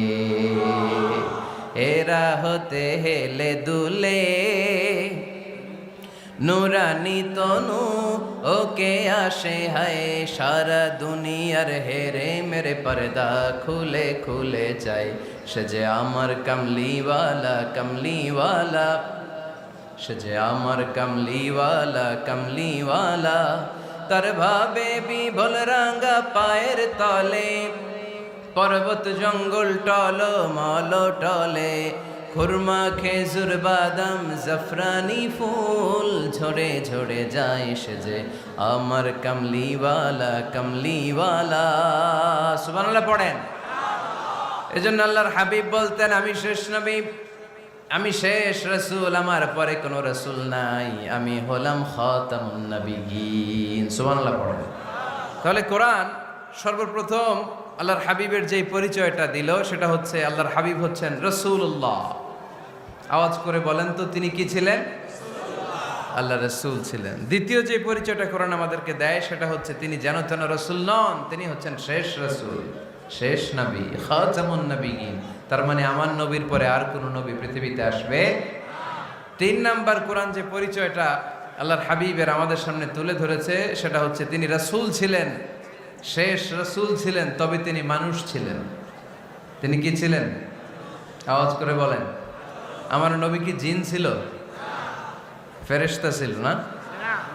এরা হতে হেলে দুলে নুরানি তনু ওকে আসে হায়, সারা দুনিয়ার হেরে মেরে পর্দা খুলে খুলে যায়। সে যে আমার কমলিওয়ালা কমলিওয়ালা, সে যে আমার কমলিওয়ালা কমলিওয়ালা, তার ভাবে বিভোল রাঙ্গা পায়ের তলে, পর্বত জঙ্গল টল মল টলে, খুরমা খেজুর বাদাম জাফরানি ফুল ঝরে ঝরে যায়। সে যে আমার কমলিওয়ালা কমলিওয়ালা। সুবহানাল্লাহ পড়েন। এজন্য আল্লাহর হাবিব বলতেন, আমি শেষ নবী, আমি শেষ রাসূল, আমার পরে কোনো রাসূল নাই, আমি হলাম খাতামুন নাবিয়িন। সুবহানাল্লাহ পড়েন। তাহলে কোরআন সর্বপ্রথম আল্লাহর হাবিবের যেই পরিচয়টা দিল সেটা হচ্ছে আল্লাহর হাবিব হচ্ছেন রাসূলুল্লাহ। আওয়াজ করে বলেন তো, তিনি কি ছিলেন? আল্লাহ রাসূল ছিলেন। দ্বিতীয় যে পরিচয়টা কোরআন আমাদেরকে দেয় সেটা হচ্ছে তিনি যেন তেন রাসূল নন, তিনি হচ্ছেন শেষ রাসূল, শেষ নবী, খাতামুন নাবিয়িন। তার মানে আমার নবীর পরে আর কোন নবী পৃথিবীতে আসবে। তিন নাম্বার কোরআন যে পরিচয়টা আল্লাহর হাবিবের আমাদের সামনে তুলে ধরেছে সেটা হচ্ছে তিনি রাসূল ছিলেন, শেষ রাসূল ছিলেন, তবে তিনি মানুষ ছিলেন। তিনি কি ছিলেন? আওয়াজ করে বলেন। আমার নবী কি জিন ছিল? ফেরেশতা ছিল না?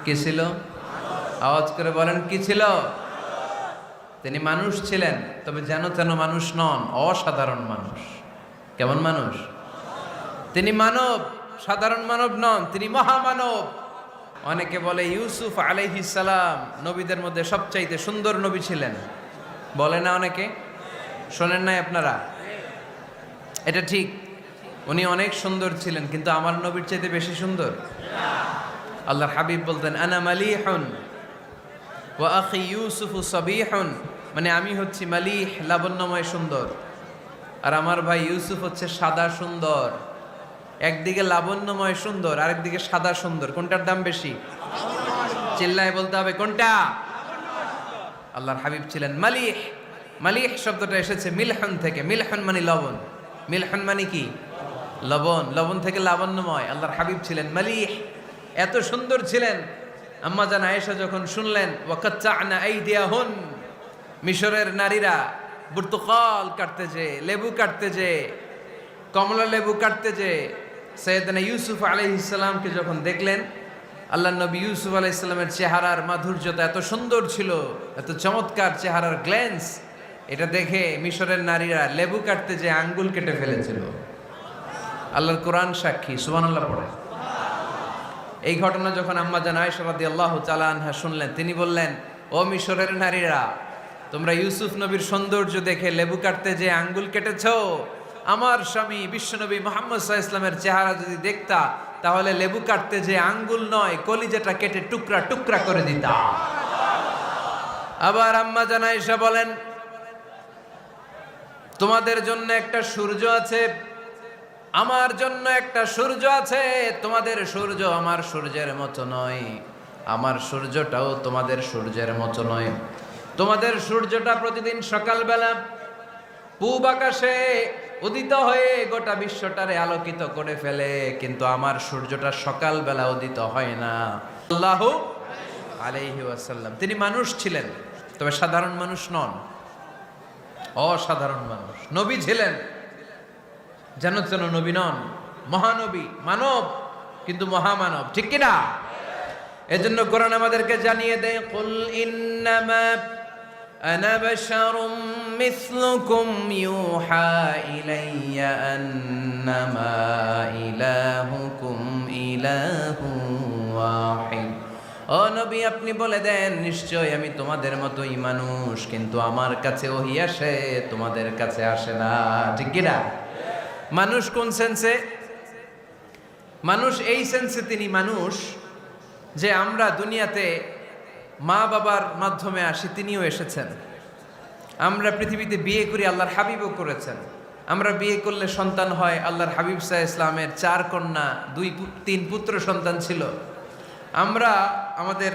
কি ছিল? আওয়াজ করে বলেন, কি ছিল? তিনি মানুষ ছিলেন, তবে যেন তেন মানুষ নন, অসাধারণ মানুষ। কেমন মানুষ? তিনি মানব, সাধারণ মানব নন, তিনি মহামানব। অনেকে বলে ইউসুফ আলাইহিস সালাম নবীদের মধ্যে সবচাইতে সুন্দর নবী ছিলেন, বলে না অনেকে? শোনেন নাই আপনারা? এটা ঠিক, উনি অনেক সুন্দর ছিলেন, কিন্তু আমার নবীর চাইতে বেশি সুন্দর। আল্লাহর হাবিব বলতেন, আনা মালিহুন ওয়া আখি ইউসুফু সাবিহুন, মানে আমি হচ্ছি মালিহ, লাবণ্যময় সুন্দর, আর আমার ভাই ইউসুফ হচ্ছে সাদা সুন্দর। একদিকে লাবণ্যময় সুন্দর, আরেকদিকে সাদা সুন্দর, কোনটার দাম বেশি? চিল্লায় বলতে হবে কোনটা? আল্লাহর হাবিব ছিলেন মালিহ। মালিহ শব্দটা এসেছে মিলহন থেকে। মিলহন মানে লবণ, মিলহন মানে কি? লবণ। লবণ থেকে লাবণ্যময়। আল্লাহর হাবিব ছিলেন মালিহ, এত সুন্দর ছিলেন। আম্মা জান আয়েশা যখন শুনলেন ওয়াকাত্তা'না আইদিয়াহুন, মিশরের নারীরা বুর্তুকাল কাটতে যে, লেবু কাটতে যে, কমলা লেবু কাটতে যে, সৈয়দনা ইউসুফ আলাইহিস সালামকে যখন দেখলেন, আল্লাহ নবী ইউসুফ আলাইহিস সালামের চেহারার মাধুর্যতা এত সুন্দর ছিল, এত চমৎকার চেহারার গ্ল্যান্স, এটা দেখে মিশরের নারীরা লেবু কাটতে যে আঙ্গুল কেটে ফেলেছিল। আল্লাহর কোরআন সাক্ষী। সুবহানাল্লাহ পড়ে। এই ঘটনা যখন আম্মা জান আয়েশা রাদিয়াল্লাহু তাআলা আনহা শুনলেন, তিনি বললেন, ও মিশরের নারীরা, তোমরা ইউসুফ নবীর সৌন্দর্য দেখে লেবু কাটতে যে আঙ্গুল কেটেছো, আমার স্বামী বিশ্বনবী মুহাম্মদ সাল্লাল্লাহু আলাইহি ওয়াসাল্লামের চেহারা যদি দেখতা, তাহলে লেবু কাটতে যে আঙ্গুল নয় কলিজাটা কেটে টুকরা টুকরা করে দিতাম। আবার আম্মা জান আয়েশা বলেন, তোমাদের জন্য একটা সূর্য আছে, আমার জন্য একটা সূর্য আছে। তোমাদের সূর্য আমার সূর্যের মতো নয়, আমার সূর্যটাও তোমাদের সূর্যের মতো নয়। তোমাদের সূর্যটা প্রতিদিন সকালবেলা পূব আকাশে উদিত হয়ে গোটা বিশ্বটারে আলোকিত করে ফেলে, কিন্তু আমার সূর্যটা সকালবেলা উদিত হয় না। সাল্লাল্লাহু আলাইহি ওয়াসাল্লাম তিনি মানুষ ছিলেন, তবে সাধারণ মানুষ নন, অসাধারণ মানুষ। নবী ছিলেন, যেন যেন নবী নন, মহানবী, মানব কিন্তু মহামানব, ঠিক কিনা? এজন্য কোরআন আমাদেরকে জানিয়ে দেয়, কুল ইন্নামা আনা বাশারুম মিসলুকুম ইউহা ইলাইয়া আন্নামা ইলাহুকুম ইলাহু ওয়াহিদ। ও নবী, আপনি বলে দেন, নিশ্চয় আমি তোমাদের মতোই মানুষ, কিন্তু আমার কাছে ওহী আসে, তোমাদের কাছে আসে না, ঠিক কিনা? মানুষ কোন সেন্সে? মানুষ এই সেন্সে তিনি মানুষ যে আমরা দুনিয়াতে মা বাবার মাধ্যমে আসি, তিনিও এসেছেন। আমরা পৃথিবীতে বিয়ে করি, আল্লাহর হাবিবও করেছেন। আমরা বিয়ে করলে সন্তান হয়, আল্লাহর হাবিব সাল্লাল্লাহু আলাইহি ইসলামের 4 কন্যা 2-3 পুত্র সন্তান ছিল। আমরা আমাদের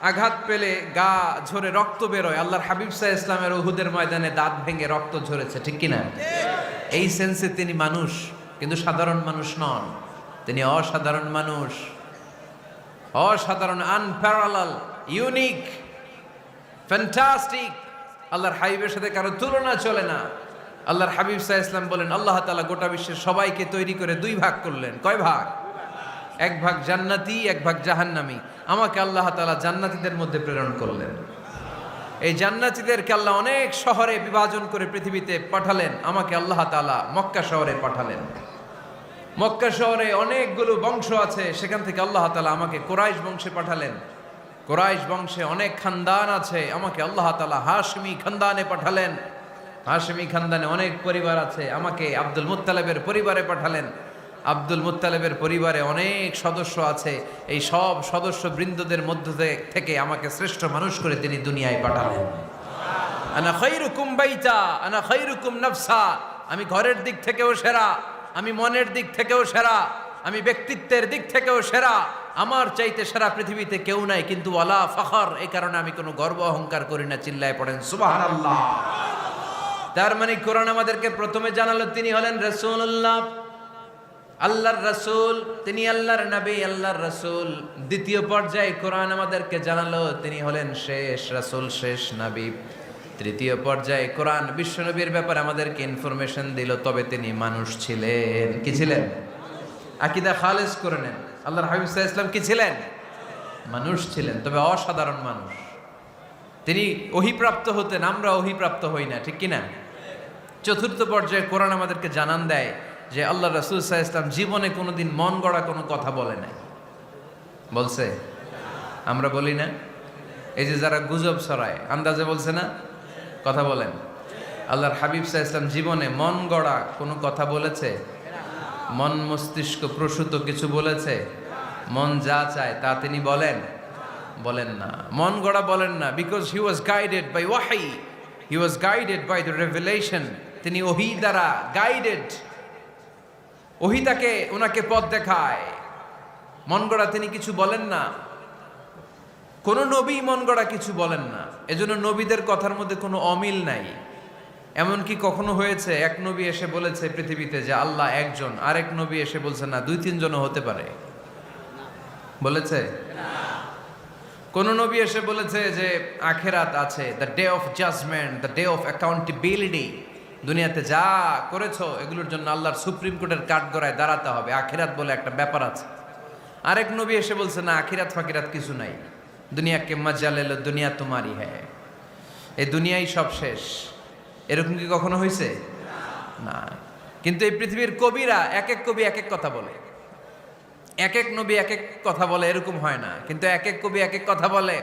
আঘাত পেলে গা ঝরে রক্ত বেরোয়, আল্লাহর হাবিব সাল্লাল্লাহু আলাইহি ইসলামের উহুদের ময়দানে দাঁত ভেঙে রক্ত ঝরেছে, ঠিক কিনা? এই সেন্সে তিনি মানুষ, কিন্তু সাধারণ মানুষ নন, তিনি অসাধারণ মানুষ, অসাধারণ, আনপ্যারালাল, ইউনিক, ফ্যান্টাস্টিক। আল্লাহর হাবিবের সাথে কারো তুলনা চলে না। আল্লাহর হাবিব সাল্লাল্লাহু আলাইহি ওয়াসাল্লাম বলেন, আল্লাহ তাআলা গোটা বিশ্বের সবাইকে তৈরি করে 2 ভাগ করলেন। কয় ভাগ? 1 ভাগ জান্নাতি, 1 ভাগ জাহান্নামী। আমাকে আল্লাহ তাআলা জান্নাতীদের মধ্যে প্রেরণ করলেন। এই জান্নাতীদেরকে আল্লাহ অনেক শহরে বিভাজন করে পৃথিবীতে পাঠালেন, আমাকে আল্লাহ তাআলা মক্কা শহরে পাঠালেন। মক্কা শহরে অনেকগুলো বংশ আছে, সেখান থেকে আল্লাহ তাআলা আমাকে কুরাইশ বংশে পাঠালেন। কুরাইশ বংশে অনেক খানদান আছে, আমাকে আল্লাহ তাআলা হাশমি খানদানে পাঠালেন। হাশমি খানদানে অনেক পরিবার আছে, আমাকে আব্দুল মুত্তালিবের পরিবারে পাঠালেন। আব্দুল মুত্তালিবের পরিবারে অনেক সদস্য আছে, এই সব সদস্য বৃন্দদের মধ্য থেকে আমাকে শ্রেষ্ঠ মানুষ করে তিনি দুনিয়ায় পাঠালেন। আনা খায়রুকুম বাইতা আনা খায়রুকুম নাফসা, আমি ঘরের দিক থেকেও সেরা, আমি মনের দিক থেকেও সেরা, আমি ব্যক্তিত্বের দিক থেকেও সেরা, আমার চাইতে সেরা পৃথিবীতে কেউ নাই। কিন্তু ওয়ালা ফখর, এই কারণে আমি কোনো গর্ব অহংকার করি না। চিল্লায় পড়েন সুবহানাল্লাহ। তার মানে কোরআন আমাদেরকে প্রথমে জানালো তিনি হলেন রাসূলুল্লাহ, আল্লাহর রাসূল, তিনি আল্লাহর নবী, আল্লাহর রাসূল। দ্বিতীয় পর্যায়ে কোরআন আমাদেরকে জানালো তিনি হলেন শেষ রাসূল, শেষ নবী। তৃতীয় পর্যায়ে কোরআন বিশ্বনবীর ব্যাপারে আমাদেরকে ইনফরমেশন দিল, তবে তিনি মানুষ ছিলেন। কি ছিলেন? আকীদা খালেস করে নেন, আল্লাহর হাবিব সাল্লাল্লাহু আলাইহি ওয়াসাল্লাম কি ছিলেন? মানুষ ছিলেন, তবে অসাধারণ মানুষ। তিনি ওহীপ্রাপ্ত হতেন, আমরা ওহীপ্রাপ্ত হই না, ঠিক কিনা? চতুর্থ পর্যায়ে কোরআন আমাদেরকে জানান দেয় যে আল্লাহ রাসূল সাল্লাল্লাহু আলাইহি ওয়াসাল্লাম জীবনে কোনোদিন মন গড়া কোনো কথা বলে নাই। বলছে? আমরা বলি না? এই যে যারা গুজব ছড়ায়, আন্দাজে বলছে না? কথা বলেন। আল্লাহর হাবিব সাল্লাল্লাহু আলাইহি ওয়াসাল্লাম জীবনে মন গড়া কোনো কথা বলেছে? মন মস্তিষ্ক প্রসূত কিছু বলেছে? মন যা চায় তা তিনি বলেন? বলেন না, মন গড়া বলেন না। Because he was guided by wahi, he was guided by the revelation. তিনি ওহী দ্বারা গাইডেড, ওহী তাকে ওনাকে পথ দেখায়। মন গড়া তিনি কিছু বলেন না, কোন নবী মন গড়া কিছু বলেন না। এজন্য নবীদের কথার মধ্যে কোনো অমিল নাই। এমনকি কখনো হয়েছে এক নবী এসে বলেছে পৃথিবীতে যে আল্লাহ একজন, আরেক নবী এসে বলছে না 2-3 জনও হতে পারে? বলেছে? কোন নবী এসে বলেছে যে আখিরাত আছে, the day of judgement, the day of accountability, দুনিয়াতে যা করেছো এগুলোর জন্য আল্লাহর সুপ্রিম কোর্টের কাঠগড়ায় দাঁড়াতে হবে, আখিরাত বলে একটা ব্যাপার আছে। আরেক নবী এসে বলছে না, আখিরাত ফাকিরাত কিছু নাই, দুনিয়াকে মজা লেলো, দুনিয়া তোমারই হ্যাঁ, এই দুনিয়াই সব শেষ। এরকম কি কখনো হয়েছে? না। কিন্তু এই পৃথিবীর কবিরা, এক এক কবি এক এক কথা বলে, এক এক নবী এক এক কথা বলে, এরকম হয় না। কিন্তু এক এক কবি এক এক কথা বলে,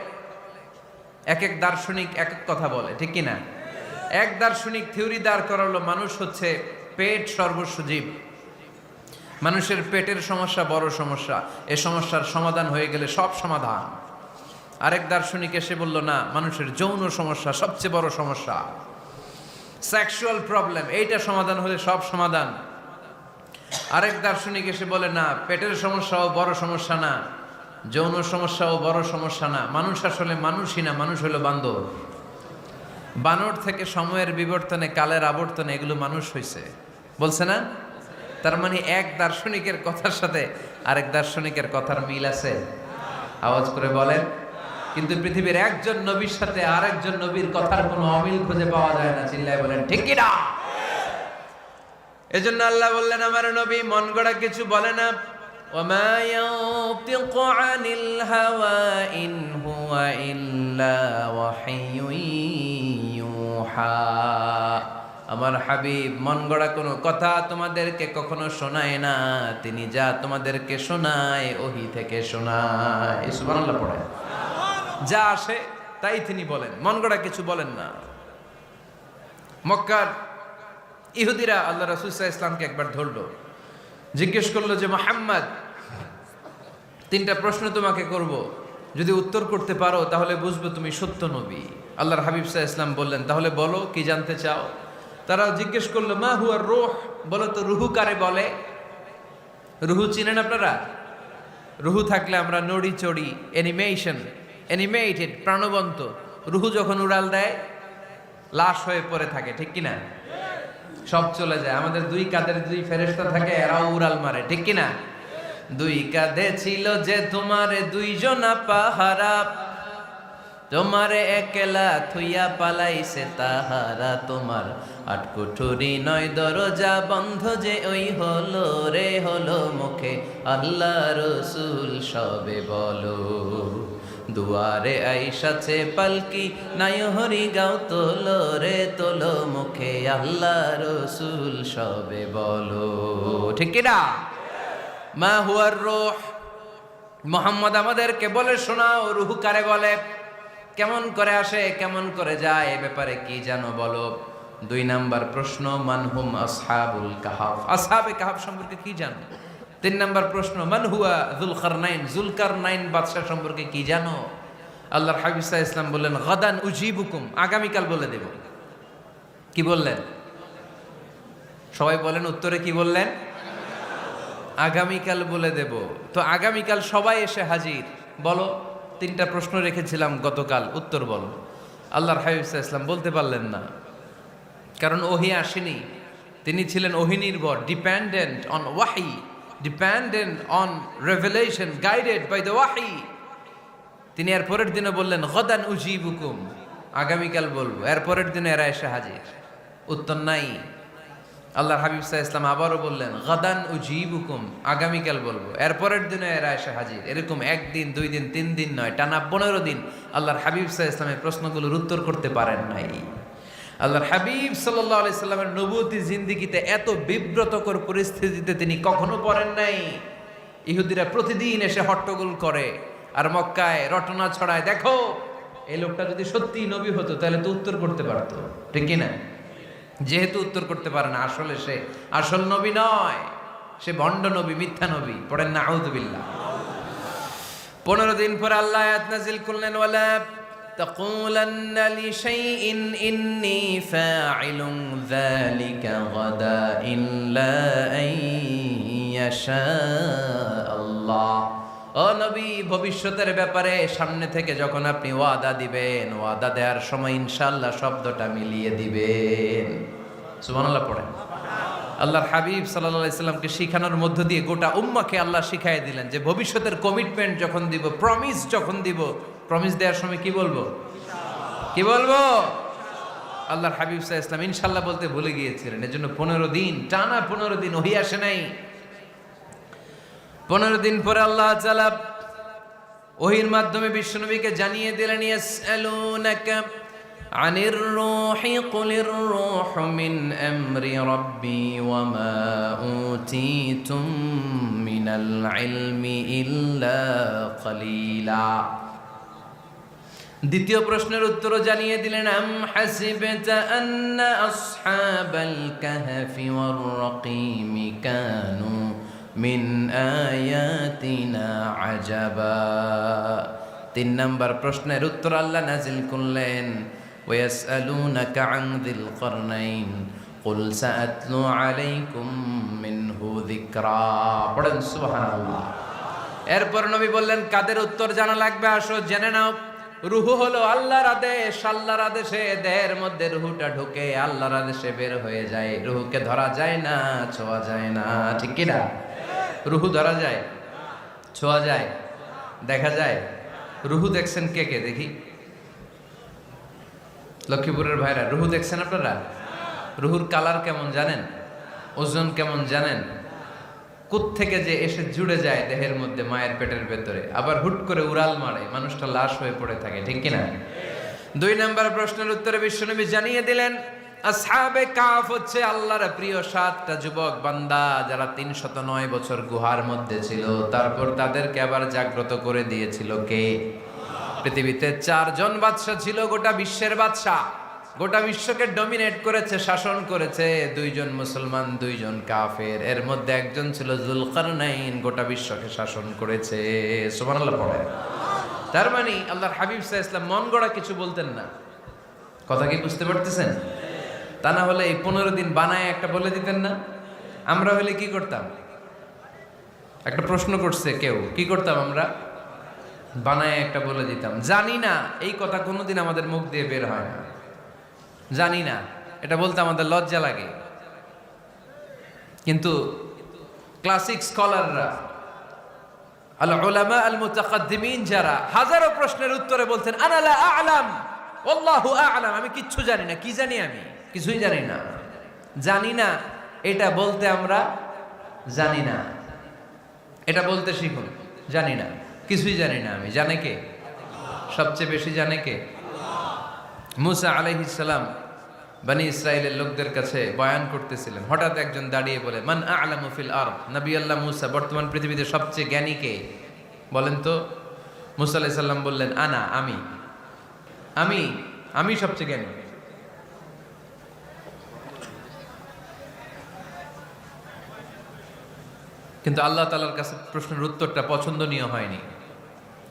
এক এক দার্শনিক এক এক কথা বলে, ঠিক কিনা? এক দার্শনিক থিওরি দাঁড় করালো মানুষ হচ্ছে পেট সর্বস্ব জীব, মানুষের পেটের সমস্যা বড় সমস্যা, এ সমস্যার সমাধান হয়ে গেলে সব সমাধান। আরেক দার্শনিক এসে বলল না, মানুষের যৌন সমস্যা সবচেয়ে বড় সমস্যা, সেক্সুয়াল প্রবলেম, এইটা সমাধান হলে সব সমাধান। আরেক দার্শনিক এসে বলে না, পেটের সমস্যাও বড় সমস্যা না, যৌন সমস্যাও বড় সমস্যা না, মানুষ আসলে মানুষই না, মানুষ হলো বান্দর। বানর থেকে সময়ের বিবর্তনে, কালের আবর্তনে এগুলো মানুষ হয়েছে, বলছে না? তার মানে এক দার্শনিকের কথার সাথে আরেক দার্শনিকের কথার মিল আছে? আওয়াজ করে বলেন। কিন্তু পৃথিবীর একজন নবীর সাথে আরেকজন নবীর কথার কোনো অমিল খুঁজে পাওয়া যায় না। চিল্লায় বলেন ঠিক কি না? এজন্য আল্লাহ বললেন, আমার নবী মন গড়া কিছু বলে না। ওয়ামা ইয়ানতিকু আনিল হাওয়া ইন হুয়া ইল্লা ওয়াহিয়ুন ইউহা। আমার হাবিব মন গড়া কোনো কথা তোমাদেরকে কখনো শোনায় না, তিনি যা তোমাদেরকে শোনায় ওহী থেকে শোনায়। সুবহানাল্লাহ পড়ে। যা আসে তাই তিনি বলেন, মন গড়া কিছু বলেন না। মক্কার ইহুদিরা আল্লাহ রাসূল সাল্লাল্লাহু আলাইহি ওয়াসাল্লামকে একবার ধরলো, জিজ্ঞেস করলো যে মুহাম্মদ, তিনটা প্রশ্ন তোমাকে করব, যদি উত্তর করতে পারো তাহলে বুঝবো তুমি সত্য নবী। আল্লাহর হাবিব সাল্লাল্লাহু আলাইহি ওয়াসাল্লাম বললেন, তাহলে বলো কি জানতে চাও? তারা জিজ্ঞেস করলো, মা হুয়া রূহ, বলো তো রুহু কারে বলে? রুহু চিনেন আপনারা? রুহু থাকলে আমরা নড়ি চড়ি, অ্যানিমেটেড, প্রাণবন্ত। রুহু যখন উড়াল দেয় লাশ হয়ে পড়ে থাকে, ঠিক কিনা? সব চলে যায়। আমাদের দুই কাঁধের দুই ফেরেশতা থাকে, এরাও উড়াল মারে, ঠিক কিনা? দুই কাঁধে ছিল যে তোমারে দুইজনা পাহারা, তোমারে একলা থুইয়া পালাইছে তাহারা, তোমার আটকুঠুরি নয় দরজা বন্ধ যে ওই হলো রে হলো মুখে আল্লাহ রসুল সবে বলো, দুয়ারে আইসাছে পালকি নাই হরি গাও তোলো রে তোলো মুখে আল্লাহ রসুল সবে বলো, ঠিক কিনা? মা হুয়ার রূহ, মুহাম্মদ আমাদেরকে বলে শোনাও রুহু কারে বলে, কেমন করে আসে, কেমন করে যায়, এ ব্যাপারে কি জানো বলো। দুই নাম্বার প্রশ্ন, মানহুম আসহাবুল কাহাফ, আসহাবে কাহাফ সম্পর্কে কি জানো? তিন নাম্বার প্রশ্ন, মান হুয়া যুলকারনাইন, যুলকারনাইন বাদশা সম্পর্কে কি জানো? আল্লাহর হাবিব সাল্লাল্লাহু আলাইহি ওয়াসাল্লাম বললেন, গাদান উজিবুকুম, আগামীকাল বলে দেব। কি বললেন? সবাই বলেন উত্তরে কি বললেন? আগামীকাল বলে দেব। তো আগামীকাল সবাই এসে হাজির। বলো, তিনটা প্রশ্ন রেখেছিলাম গতকাল, উত্তর বলো। আল্লাহর হাবিব সাল্লাল্লাহু আলাইহি ওয়াসাল্লাম বলতে পারলেন না, কারণ ওহী আসেনি। তিনি ছিলেন ওহী নির্ভর, ডিপেন্ডেন্ট অন ওয়াহি, dependent on revelation, guided by the ওয়াহি। তিনি এর পরের দিনে বললেন, গাদান উজিবুকুম, আগামীকাল বলবো। এর পরের দিনে এরা এসে হাজির, উত্তর নাই। আল্লাহর হাবিব সাল্লাল্লাহু আলাইহি ওয়াসাল্লাম আবারও বললেন, গাদান উজিবুকুম, আগামীকাল বলবো। এর পরের দিনে এরা এসে হাজির। এরকম একদিন, দুই দিন, তিন দিন নয়, টানা 15 দিন আল্লাহর হাবিব সাল্লাল্লাহু আলাইহি ওয়াসাল্লামের প্রশ্নগুলোর উত্তর করতে পারেন নাই। আল্লাহর হাবিব সাল্লাল্লাহু আলাইহি সাল্লামের নবুয়তি জিন্দেগিতে এত বিব্রতকর পরিস্থিতিতে তিনি কখনো পড়েন নাই। ইহুদিরা প্রতিদিন এসে হট্টগোল করে আর মক্কায় রটনা ছড়ায়, দেখো এই লোকটা যদি সত্যি নবী হতো তাহলে তো উত্তর করতে পারতো, ঠিক কি না? যেহেতু উত্তর করতে পারে না, আসলে সে আসল নবী নয়, সে ভণ্ড নবী, মিথ্যা নবী। পড়েন না আউযুবিল্লাহ। 15 দিন পর আল্লাহ আয়াত নাযিল করলেন, ওয়ালা তাকুলান্না লিশাইইন ইন্নী ফাইলুন যালিকা গাদা ইল্লা আইয়াশা আল্লাহ। ও নবী, ভবিষ্যতের ব্যাপারে সামনে থেকে যখন আপনি ওয়াদা দিবেন, ওয়াদা দেওয়ার সময় ইনশাআল্লাহ শব্দটা মিলিয়ে দিবেন। সুবহানাল্লাহ পড়েন। আল্লাহর হাবিব সাল্লাল্লাহু আলাইহি সাল্লামকে শিখানোর মধ্য দিয়ে গোটা উম্মাহকে আল্লাহ শিখাই দিলেন যে ভবিষ্যতের কমিটমেন্ট যখন দিব, প্রমিস যখন দিব, প্রমিস দেওয়ার সময় কি বলবো? কি বলবো? আল্লাহর হাবিব সাল্লাল্লাহু আলাইহি সাল্লাম ইনশাআল্লাহ বলতে ভুলে গিয়েছিলেন। এজন্য 15 দিন, টানা 15 দিন ওহী আসে নাই। 15 দিন পরে আল্লাহ তাআলা ওহীর মাধ্যমে বিশ্বনবীকে জানিয়ে দিলেন, ইয়াসআলুনাকা আনির রূহি কুলির রূহু মিন আমরি রাব্বি ওয়া মা উতীতুম মিনাল ইলমি ইল্লা কলিলা। দ্বিতীয় প্রশ্নের উত্তরও জানিয়ে দিলেন, আম হাসিবতা আন্না আসহাবাল কাহফি ওয়ার রাকিমি কানু মিন আয়াতিনা আজাবা। 3 নম্বর প্রশ্নের উত্তর আল্লাহ নাজিল করলেন, ওয়াসআলুনাকা আন যিল করনাইন কুল সাআতলু আলাইকুম মিনহু যিকরা। পড়েন সুবহানাল্লাহ। এরপর নবী বললেন, কাদের উত্তর জানা লাগবে, আসো জেনে নাও। রুহু হলো আল্লাহর আদেশ, আল্লাহর আদেশে দেহের মধ্যে রুহুটা ঢুকে আল্লাহর আদেশে বের হয়ে যায়। রুহুকে ধরা যায় না, ছোঁয়া যায় না, ঠিক কি না? রুহু ধরা যায়, ছোঁয়া যায়, দেখা যায়? রুহু দেখছেন কে কে দেখি? লক্ষ্মীপুরের ভাইরা, রুহু দেখছেন আপনারা? রুহুর কালার কেমন জানেন? ওজন কেমন জানেন? কোত্থেকে যে এসে জুড়ে যায় দেহের মধ্যে, মায়ের পেটের ভেতরে, আবার হুট করে উড়াল মারে, মানুষটা লাশ হয়ে পড়ে থাকে, ঠিক কিনা? 2 নম্বর প্রশ্নের উত্তরে বিশ্বনবী জানিয়ে দিলেন, আসহাবে কাফ হচ্ছে আল্লাহর প্রিয় 7টা যুবক বান্দা, যারা 309 বছর গুহার মধ্যে ছিল। তারপর তাদেরকে আবার জাগ্রত করে দিয়েছিল কে? পৃথিবীতে 4 জন বাদশা ছিল, গোটা বিশ্বের বাদশা, গোটা বিশ্বকে ডমিনেট করেছে, শাসন করেছে। 2 জন মুসলমান, 2 জন কাফের। এর মধ্যে একজন ছিল যুলকারনাইন, গোটা বিশ্বকে শাসন করেছে। সুবহানাল্লাহ পড়ে। তার মানে আল্লাহর হাবিব সাল্লাল্লাহু আলাইহি ওয়াসাল্লাম মন গড়া কিছু বলতেন না। কথা কি বুঝতে পারতেছেন? তা না হলে এই 15 দিন বানায় একটা বলে দিতেন না? আমরা হলে কি করতাম? একটা প্রশ্ন করছে কেউ, কি করতাম আমরা? বানায় একটা বলে দিতাম। জানি না, এই কথা কোনোদিন আমাদের মুখ দিয়ে বের হয় না। জানি না, এটা বলতে আমাদের লজ্জা লাগে। কিন্তু ক্লাসিক স্কলাররা, আল উলামা আল মুতাকাদ্দিমিন, যারা হাজারো প্রশ্নের উত্তরে বলতেন, আনা লা আ'লাম আল্লাহু আ'লাম, আমি কিচ্ছু জানি না। কি জানি? আমি কিছুই জানি না। জানি না এটা বলতে আমরা জানি না, এটা বলতে শিখুন। জানি না, কিছুই জানি না আমি। জানে কে? সবচেয়ে বেশি জানে কে? মুসা আলাইহিস সালাম বনি ইসরাইলের লোকদের কাছে বয়ান করতেছিলেন। হঠাৎ একজন দাঁড়িয়ে বলে, মান আ'লামু ফিল আরদ। নবী আল্লাহ মুসা, বর্তমান পৃথিবীতে সবচেয়ে জ্ঞানী কে? বলেন তো। মুসা আলাইহিস সালাম বললেন, আনা, আমি আমি আমি সবচেয়ে জ্ঞানী। কিন্তু আল্লাহ তাআলার কাছে প্রশ্নের উত্তরটা পছন্দনীয় হয়নি।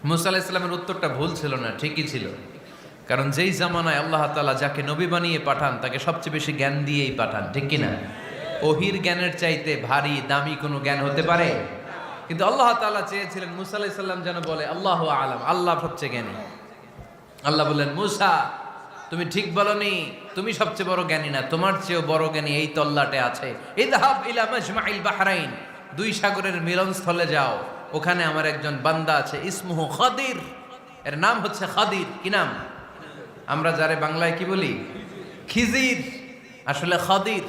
মুসা আলাইহিস সালামের উত্তরটা ভুল ছিল না, ঠিকই ছিল। কারণ যেই জামানায় আল্লাহ তাআলা যাকে নবী বানিয়ে পাঠান, তাকে সবচেয়ে বেশি জ্ঞান দিয়েই পাঠান, ঠিক কিনা? ওহির জ্ঞানের চাইতে ভারী দামি কোনো জ্ঞান হতে পারে? কিন্তু আল্লাহ তাআলা চেয়েছিলেন মুসা আলাইহিস সালাম যেন বলে আল্লাহু আ'লাম, আল্লাহ সবচেয়ে জ্ঞানী। আল্লাহ বললেন, মুসা তুমি ঠিক বলনি, তুমি সবচেয়ে বড় জ্ঞানী না, তোমার চেয়েও বড় জ্ঞানী এই তল্লাটে আছে। ইযহাব ইলা মাজমাইল বাহরাইন, 2 সাগরের মিলনস্থলে যাও, ওখানে আমার একজন বান্দা আছে, ইসমুহু খাদির, এর নাম হচ্ছে খাদির। কি নাম? আমরা যারে বাংলায় কি বলি? খিজির, আসলে খাদির।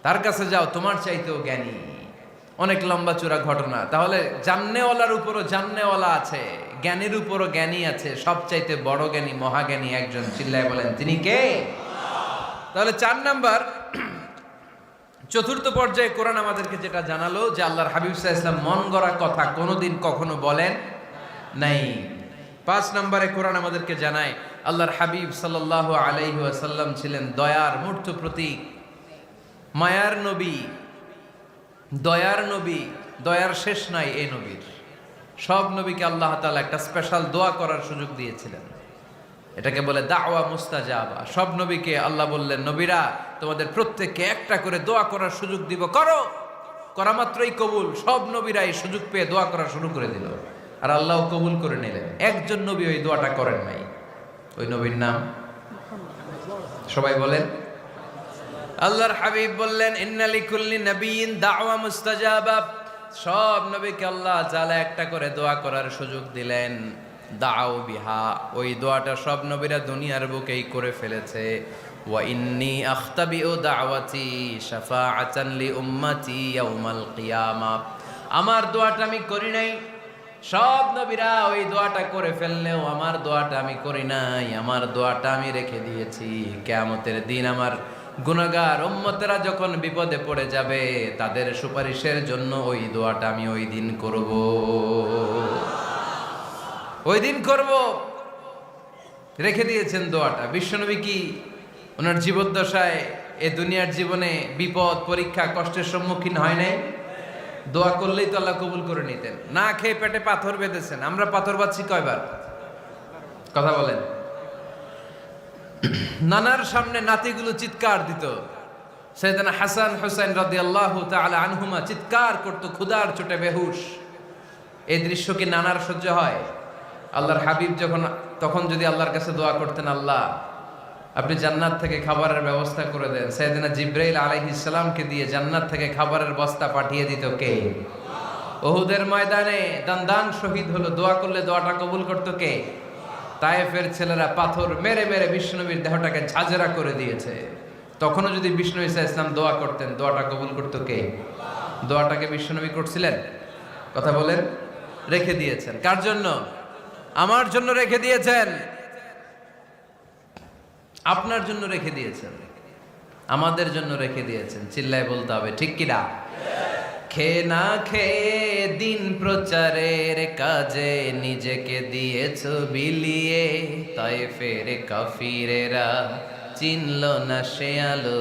তার কাছে যাও, তোমার চাইতেও জ্ঞানী। অনেক লম্বা চূড়া ঘটনা। তাহলে জান্নেওয়ালার উপরও জান্নেওয়ালা আছে, জ্ঞানীর উপরও জ্ঞানী আছে। সবচাইতে বড় জ্ঞানী, মহাজ্ঞানী একজন, চিল্লায় বলেন তিনি কে? তাহলে 4 নাম্বার, চতুর্থ পর্যায়ে কোরআন আমাদেরকে যেটা জানালো, যে আল্লাহর হাবিব সাল্লাল্লাহু আলাইহি ওয়াসাল্লাম মন গড়া কথা কোনোদিন কখনো বলেন নাই। 5 নম্বরে কোরআন আমাদেরকে জানায়, আল্লাহর হাবিব সাল্লাল্লাহু আলাইহি ওয়াসাল্লাম ছিলেন দয়ার মূর্ত প্রতীক, মায়ার নবী, দয়ার নবী। দয়ার শেষ নাই এই নবীর। সব নবীকে আল্লাহ তাআলা একটা স্পেশাল দোয়া করার সুযোগ দিয়েছিলেন, এটাকে বলে দাওয়া মুস্তাজাবা। সব নবীকে আল্লাহ বললেন, নবীরা তোমাদের প্রত্যেককে একটা করে দোয়া করার সুযোগ দিব, করো। করা মাত্রই কবুল। সব নবীরা এই সুযোগ পেয়ে দোয়া করা শুরু করে দিল, আর আল্লাহ কবুল করে নিলেন। একজন নবী ওই দোয়াটা করেন নাই। ওই নবীর নাম সবাই বলেন। আল্লাহর হাবিব বললেন, ইন্না লিকুল্লি নাবিয়্যিন দাওয়া মুস্তাজাবা। সব নবীকে আল্লাহ তাআলা একটা করে দোয়া করার সুযোগ দিলেন। দাও বিহা, ওই দোয়াটা সব নবীরা দুনিয়ার বুকেই করে ফেলেছে। ওয়া ইন্নী আখতাবিউ দাওয়াতি শাফাআতান লি উম্মতি ইয়াউমাল কিয়ামা। আমার দোয়াটা আমি করি নাই, সব নবীরা ওই দোয়াটা করে ফেললেও আমার দোয়াটা আমি করি নাই। আমার দোয়াটা আমি রেখে দিয়েছি, কিয়ামতের দিন আমার গুনাহগার উম্মতেরা যখন বিপদে পড়ে যাবে, তাদের সুপারিশের জন্য ওই দোয়াটা আমি ওই দিন করব, ওই দিন করব। রেখে দিয়েছেন দোয়াটা। বিশ্বনবী কি ওনার জীবদ্দশায় এ দুনিয়ার জীবনে বিপদ, পরীক্ষা, কষ্টের সম্মুখীন হয় নাই? দোয়া করলেই তো আল্লাহ কবুল করে নিতেন। না খেয়ে পেটে পাথর বেঁধেছেন, আমরা পাথর বাঁধছি কয়বার? কথা বলেন। নানার সামনে নাতিগুলো চিৎকার দিত, সাইয়েদনা হাসান হুসাইন রাদিয়াল্লাহু তাআলা আনহুমা চিৎকার করতো ক্ষুধার চোটে বেহুশ। এই দৃশ্য কি নানার সহ্য হয়? আল্লাহর হাবিব তখন যদি আল্লাহর কাছে দোয়া করতেন, আল্লাহ আপনি জান্নাত থেকে খাবারের ব্যবস্থা করে দেন, সাইয়েদনা জিবরাইল আলাইহিস সালামকে দিয়ে জান্নাত থেকে খাবারের বস্তা পাঠিয়ে দিত কে? উহুদের ময়দানে দান শহীদ হলো, দোয়া করলে দোয়াটা কবুল করতো কে? তায়েফের ছেলেরা পাথর মেরে মেরে বিষ্ণুনবীর দেহটাকে ঝাঁঝরা করে দিয়েছে। তখনও যদি বিষ্ণু ঈসা ইসলাম দোয়া করতেন, দোয়াটা কবুল করতো কে? দোয়াটাকে বিষ্ণুনবী করছিলেন? কথা বলেন। রেখে দিয়েছেন কার জন্য? আমার জন্য রেখে দিয়েছেন, আপনার জন্য রেখে দিয়েছেন, আমাদের জন্য রেখে দিয়েছেন। চিল্লায় বলতে হবে ঠিক কিনা? খেয়ে না খেয়ে দিন প্রচারের কাজে নিজেকে দিয়েছ বিলিয়ে, তায়েফের কাফিরেরা চিনল না সে আলো,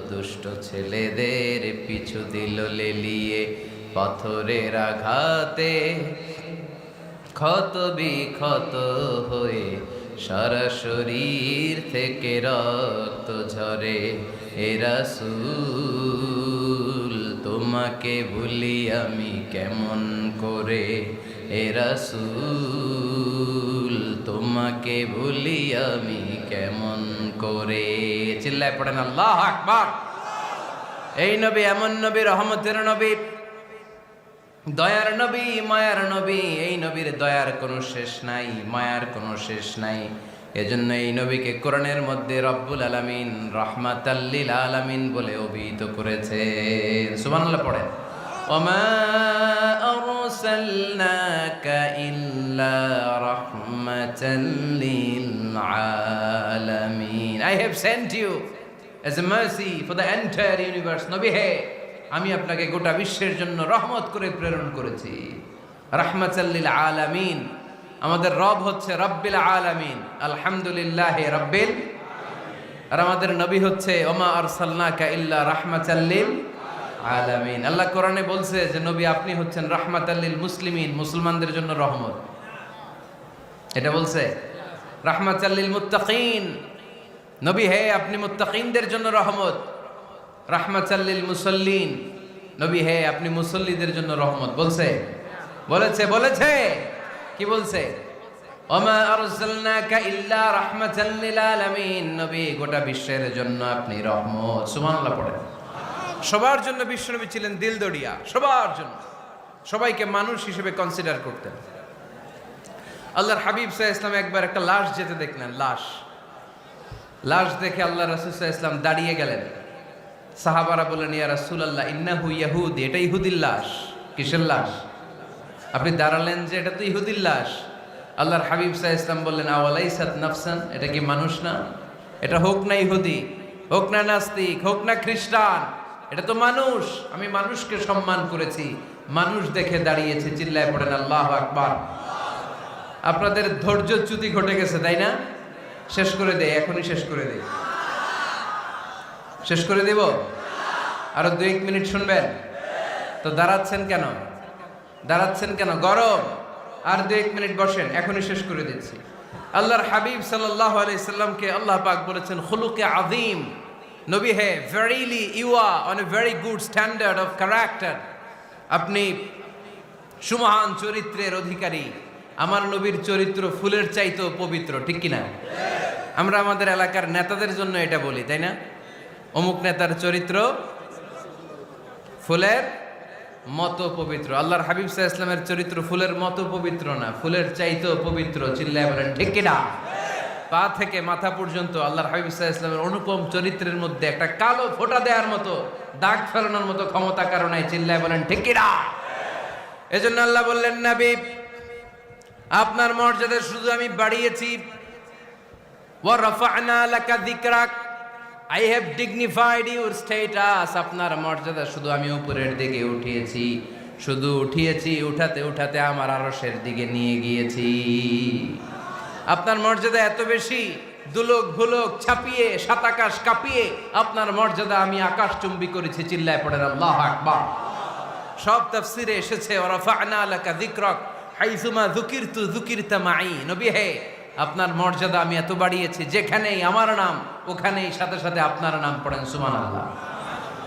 দুষ্ট ছেলেদের পিছু দিল লেলিয়ে, পাথরের আঘাতে ক্ষত বিক্ষত হয়ে সারা শরীর থেকে রক্ত ঝরে। এ রাসূল তোমাকে ভুলি আমি কেমন করে, এ রাসূল তোমাকে ভুলি আমি কেমন করে। চিল্লায় পড়েন আল্লাহু আকবার। এই নবী এমন নবী, রহমতের নবী, দয়ার নবী, মায়ার নবী। এই নবীর দয়ার কোনো শেষ নাই, মায়ার কোনো শেষ নাই। এজন্য এই নবীকে কোরআনের মধ্যে রব্বুল আলামিন রাহমাতাল লিল আলামিন বলে অভিহিত করেছে। সুবহানাল্লাহ পড়েন। ওমা আরসালনাকা ইল্লা রাহমাতাল লিল আলামিন। I have sent you as a mercy for the entire universe. নবী হে, আমি আপনাকে গোটা বিশ্বের জন্য রহমত করে প্রেরণ করেছি। রাহমাতাল লিল আলামিন। আমাদের রব হচ্ছে রব্বিল আলামিন, আলহামদুলিল্লাহি রাব্বিল। আর আমাদের নবী হচ্ছে ওমা আরসালনাকা ইল্লা রাহমাতাল লিল আলামিন। আল্লাহ কোরআনে বলছে যে নবী আপনি হচ্ছেন রাহমাতাল লিল মুসলিমিন, মুসলমানদের জন্য রহমত। এটা বলছে রাহমাতাল লিল মুত্তাকিন। নবী হে, আপনি মুত্তাকিনদের জন্য রহমত। রাহমাতাল লিল মুসাল্লিন। নবী হে, আপনি মুসল্লিদের জন্য রহমত। বলছে? বলেছে। কি বলছে? ওমা আরসালনাকা ইল্লা রাহমাতাল লিল আলামিন। নবী, গোটা বিশ্বের জন্য আপনি রহমত। সুবহানাল্লাহ পড়েন। সবার জন্য বিশ্বনবী ছিলেন দিলদরিয়া, সবার জন্য, সবাইকে মানুষ হিসেবে কনসিডার করতেন। আল্লাহর হাবিব সাল্লাল্লাহু আলাইহি ওয়াসাল্লাম একবার একটা লাশ যেতে দেখলেন, লাশ দেখে আল্লাহ রাসূল সাল্লাল্লাহু আলাইহি ওয়াসাল্লাম দাঁড়িয়ে গেলেন। সাহাবারা বললেন, ইয়া রাসূলুল্লাহ ইন্নাহু ইয়াহুদি, এটা ইহুদির লাশ। কিসের লাশ? আপনি দাঁড়ালেন যে এটা তো ইহুদির লাশ। আল্লাহর হাবিব সাল্লাল্লাহু আলাইহি ওয়াসাল্লাম বললেন, আওয়ালাইসাত নাফসান, এটা কি মানুষ না? এটা হোক না ইহুদি, হোক না নাস্তিক, হোক না খ্রিস্টান, এটা তো মানুষ। আমি মানুষকে সম্মান করেছি, মানুষ দেখে দাঁড়িয়েছে। চিল্লায় পড়েন আল্লাহু আকবার। আপনাদের ধৈর্যচ্যুতি ঘটে গেছে, তাই না? শেষ করে দেই, এখনই শেষ করে দেই। শেষ করে দেব? আরো 2-1 মিনিট শুনবেন তো? দাঁড়াচ্ছেন কেন? গরম। আর 2-1 মিনিট বসেন, এখনই শেষ করে দিচ্ছি। আল্লাহর হাবিব সাল্লাল্লাহু আলাইহি সাল্লামকে আল্লাহ পাক বলেছেন খুলুকে আযীম। নবী হে, verily you are on a very good standard of character. আপনি সুমহান চরিত্রের অধিকারী। আমার নবীর চরিত্র ফুলের চাইতেও পবিত্র, ঠিক কিনা? আমরা আমাদের এলাকার নেতাদের জন্য এটা বলি, তাই না? অমুক নেতার চরিত্র ফুলের মতো পবিত্র। আল্লাহর হাবিব সাল্লাল্লাহু আলাইহি ওয়াসাল্লামের চরিত্র ফুলের মতো পবিত্র না, ফুলের চাইতেও পবিত্র। চিল্লায় বলেন ঠিক কিনা? পা থেকে মাথা পর্যন্ত আল্লাহর হাবিব সাল্লাল্লাহু আলাইহি ওয়াসাল্লামের অনুপম চরিত্রের মধ্যে একটা কালো ফোঁটা দেওয়ার মতো, দাগ ফেলানোর মতো ক্ষমতা কারো নাই। চিল্লায় বলেন ঠিক কিনা? এজন্য আল্লাহ বললেন, নবী আপনার মর্যাদা শুধু আমি বাড়িয়েছি। ওয়া রাফা'না লাকা যিকরাক, I have dignified your status. আপনার মর্যাদা শুধু আমি উপরের দিকে উঠিয়েছি, শুধু উঠিয়েছি, উঠাতে উঠাতে আমার আরশের দিকে নিয়ে গিয়েছি। আপনার মর্যাদা এত বেশি, দুলোক ভুলোক ছাপিয়ে, সাত আকাশ কাঁপিয়ে আপনার মর্যাদা আমি আকাশচুম্বী করেছি। চিল্লায় পড়েন আল্লাহু আকবার। সব তাফসিরে এসেছে ওয়ারাফা'না লাকা যিকরাক হাইসুমা যুকিরতু যুকিরতা মাই। নবী হে, আপনার মর্যাদা আমি এত বাড়িয়েছি, যেখানেই আমার নাম ওখানেই সাথে সাথে আপনার নাম পড়েন সুবহানাল্লাহ।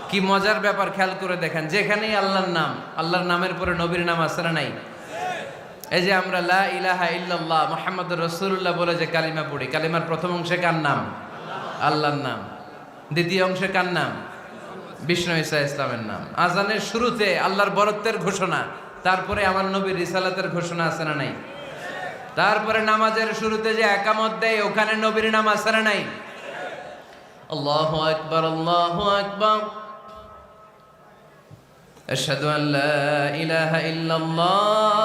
কি মজার ব্যাপার, খেয়াল করে দেখেন, যেখানেই আল্লাহর নাম, আল্লাহর নামের পরে নবীর নাম আছে না নাই? এই যে আমরা লা ইলাহা ইল্লাল্লাহ মুহাম্মাদুর রাসূলুল্লাহ বলে যে কালিমা পড়ি, কালিমার প্রথম অংশে কার নাম? আল্লাহর নাম। দ্বিতীয় অংশে কার নাম? বিষ্ণু ঈসা ইসলামের নাম। আজানের শুরুতে আল্লাহর বরত্বের ঘোষণা, তারপরে আমার নবীর রিসালাতের ঘোষণা আছে না নাই? তারপরে নামাজের শুরুতে যে একামত দেয়, ওখানে নবীর নাম আছে না নাই? আল্লাহু আকবার, আল্লাহু আকবার, আশহাদু আন লা ইলাহা ইল্লাল্লাহ,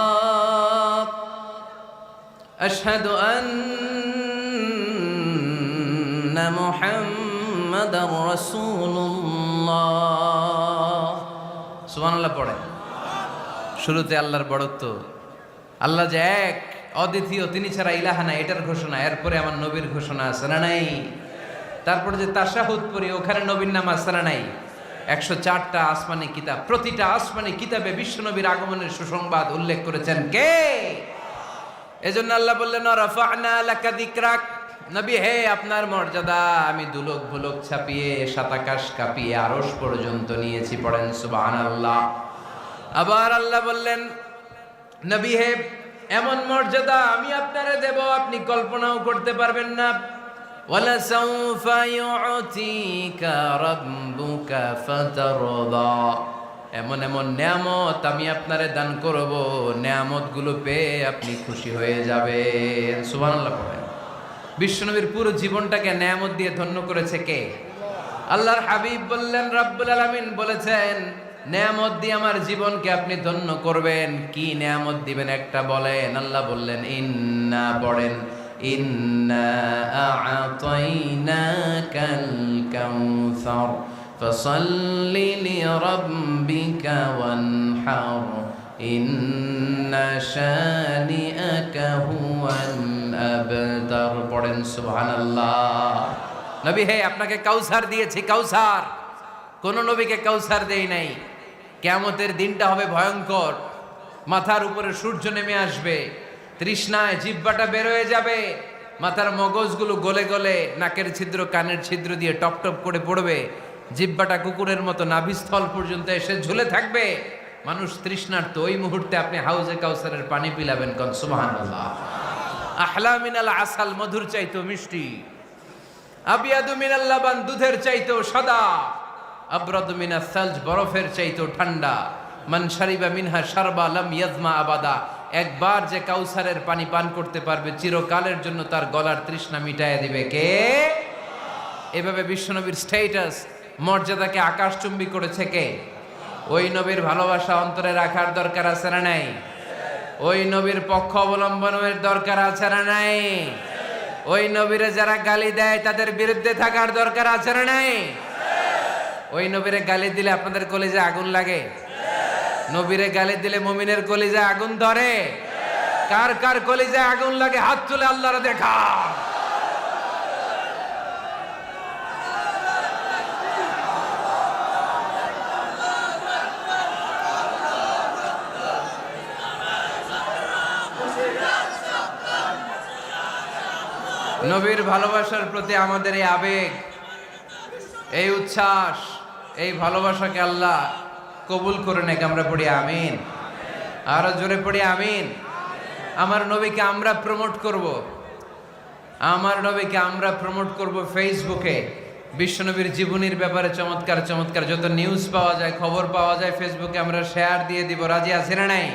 আশহাদু আন্না মুহাম্মাদার রাসূলুল্লাহ। সুবহানাল্লাহ পড়ে। শুরুতে আল্লাহর বড়ত্ব, আল্লাহ যে এক অদ্বিতীয়, তিনি ছাড়া ইলাহা নাই, এটার ঘোষণা। এরপরে আমার নবীর ঘোষণা আছে না নাই? তারপরে যে তাশাহুদ পড়ি, ওখানে নবীর নাম আছে না নাই? 104টা আসমানি কিতাব, প্রতিটা আসমানি কিতাবে বিশ্বনবীর আগমনের সুসংবাদ উল্লেখ করেছেন কে? এজন্য আল্লাহ বললেন রাফা'না লাকা যিকরাক, নবী হে, আপনার মর্যাদা আমি দুলক ভুলক ছাপিয়ে সাত আকাশ কাঁপিয়ে আরশ পর্যন্ত নিয়েছি, পড়েন সুবহানাল্লাহ। আবার আল্লাহ বললেন নবী হে, এমন মর্যাদা আমি আপনারে দেব আপনি কল্পনাও করতে পারবেন না। ওয়ালা সাউফা ইউতিকা রাব্বুকা ফাতারদা, এমন এমন নিয়ামত আমি আপনারে দান করব, নিয়ামতগুলো পেয়ে আপনি খুশি হয়ে যাবেন। সুবহানাল্লাহ পড়েন। বিশ্বনবীর পুরো জীবনটাকে নিয়ামত দিয়ে ধন্য করেছে কে? আল্লাহর হাবিব বললেন, রব্বুল আলামিন বলেছেন নিয়ামত দিয়ে আমার জীবনকে আপনি ধন্য করবেন। কি নিয়ামত দিবেন একটা বলেন? আল্লাহ বললেন ইন্না, পড়েন, ইন্না আ'তাইনাকাল কাউসার ফাসাল্লি লিরাব্বিকা ওয়ানহার ইন্না শানিআকা হুয়াল আবতার, পড়েন সুবহানাল্লাহ। নবী হে, আপনাকে কাউসার দিয়েছি, কাউসার। কোন নবীকে কাউসার দেই নাই। কিয়ামতের দিনটা হবে ভয়ঙ্কর, মাথার উপরে সূর্য নেমে আসবে, তৃষ্ণায় জিহ্বাটা বের হয়ে যাবে, মাথার মগজগুলো গলে গলে নাকের ছিদ্র কানের ছিদ্র দিয়ে টপ টপ করে পড়বে, জিহ্বাটা কুকুরের মতো নাভিস্থল পর্যন্ত এসে ঝুলে থাকবে, মানুষ তৃষ্ণার্ত। ওই মুহূর্তে আপনি হাউজে কাউসারের পানি পিলাবেন, কোন সুবহানাল্লাহ। আহলা মিনাল আসাল, মধুর চাইতো মিষ্টি, আবিয়াদু মিনাল লাবান, দুধের চাইতো সাদা, আবরাদু মিনাস সালজ, বরফের চাইতো ঠান্ডা। মান শারিবা মিনহা শারবা লাম ইয়াজমা আবাদা, একবার যে কাউসারের পানি পান করতে পারবে চিরকালের জন্য তার গলার তৃষ্ণা মিটায় দিবে কে? এভাবে বিশ্বনবীর স্ট্যাটাস, মর্যাদাকে আকাশচুম্বী করেছে কে? ওই নবীর ভালোবাসা অন্তরে রাখার দরকার আছে না নাই? ওই নবীর পক্ষ অবলম্বনের দরকার আছে না নাই? ওই নবীরে যারা গালি দেয় তাদের বিরুদ্ধে থাকার দরকার আছে না নাই? ওই নবীরে গালি দিলে আপনাদের কলিজায় আগুন লাগে? নবীরে গালি দিলে মুমিনের কলিজায় আগুন ধরে? কার কার কলিজায় আগুন লাগে হাত তুলে আল্লাহরে দেখা। নবীর ভালোবাসার প্রতি আমাদের এই আবেগ, এই উচ্ছ্বাস, এই ভালোবাসাকে আল্লাহ কবুল করে নেক। আমরা পড়ি আমিন। আরো জোরে পড়ি আমিন। আমার নবীকে আমরা প্রমোট করব, আমার নবীকে আমরা প্রমোট করব ফেসবুকে। বিশ্বনবীর জীবনীর ব্যাপারে চমৎকার চমৎকার যত নিউজ পাওয়া যায়, খবর পাওয়া যায়, ফেসবুকে আমরা শেয়ার দিয়ে দিব। রাজি আছেন না নাই?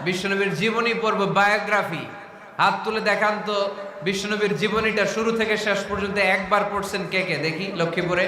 বিশ্বনবীর জীবনী পড়ব, বায়োগ্রাফি। হাত তুলে দেখান তো বিশ্বনবীর জীবনীটা শুরু থেকে শেষ পর্যন্ত একবার পড়ছেন কে কে, দেখি লক্ষ্মীপুরে।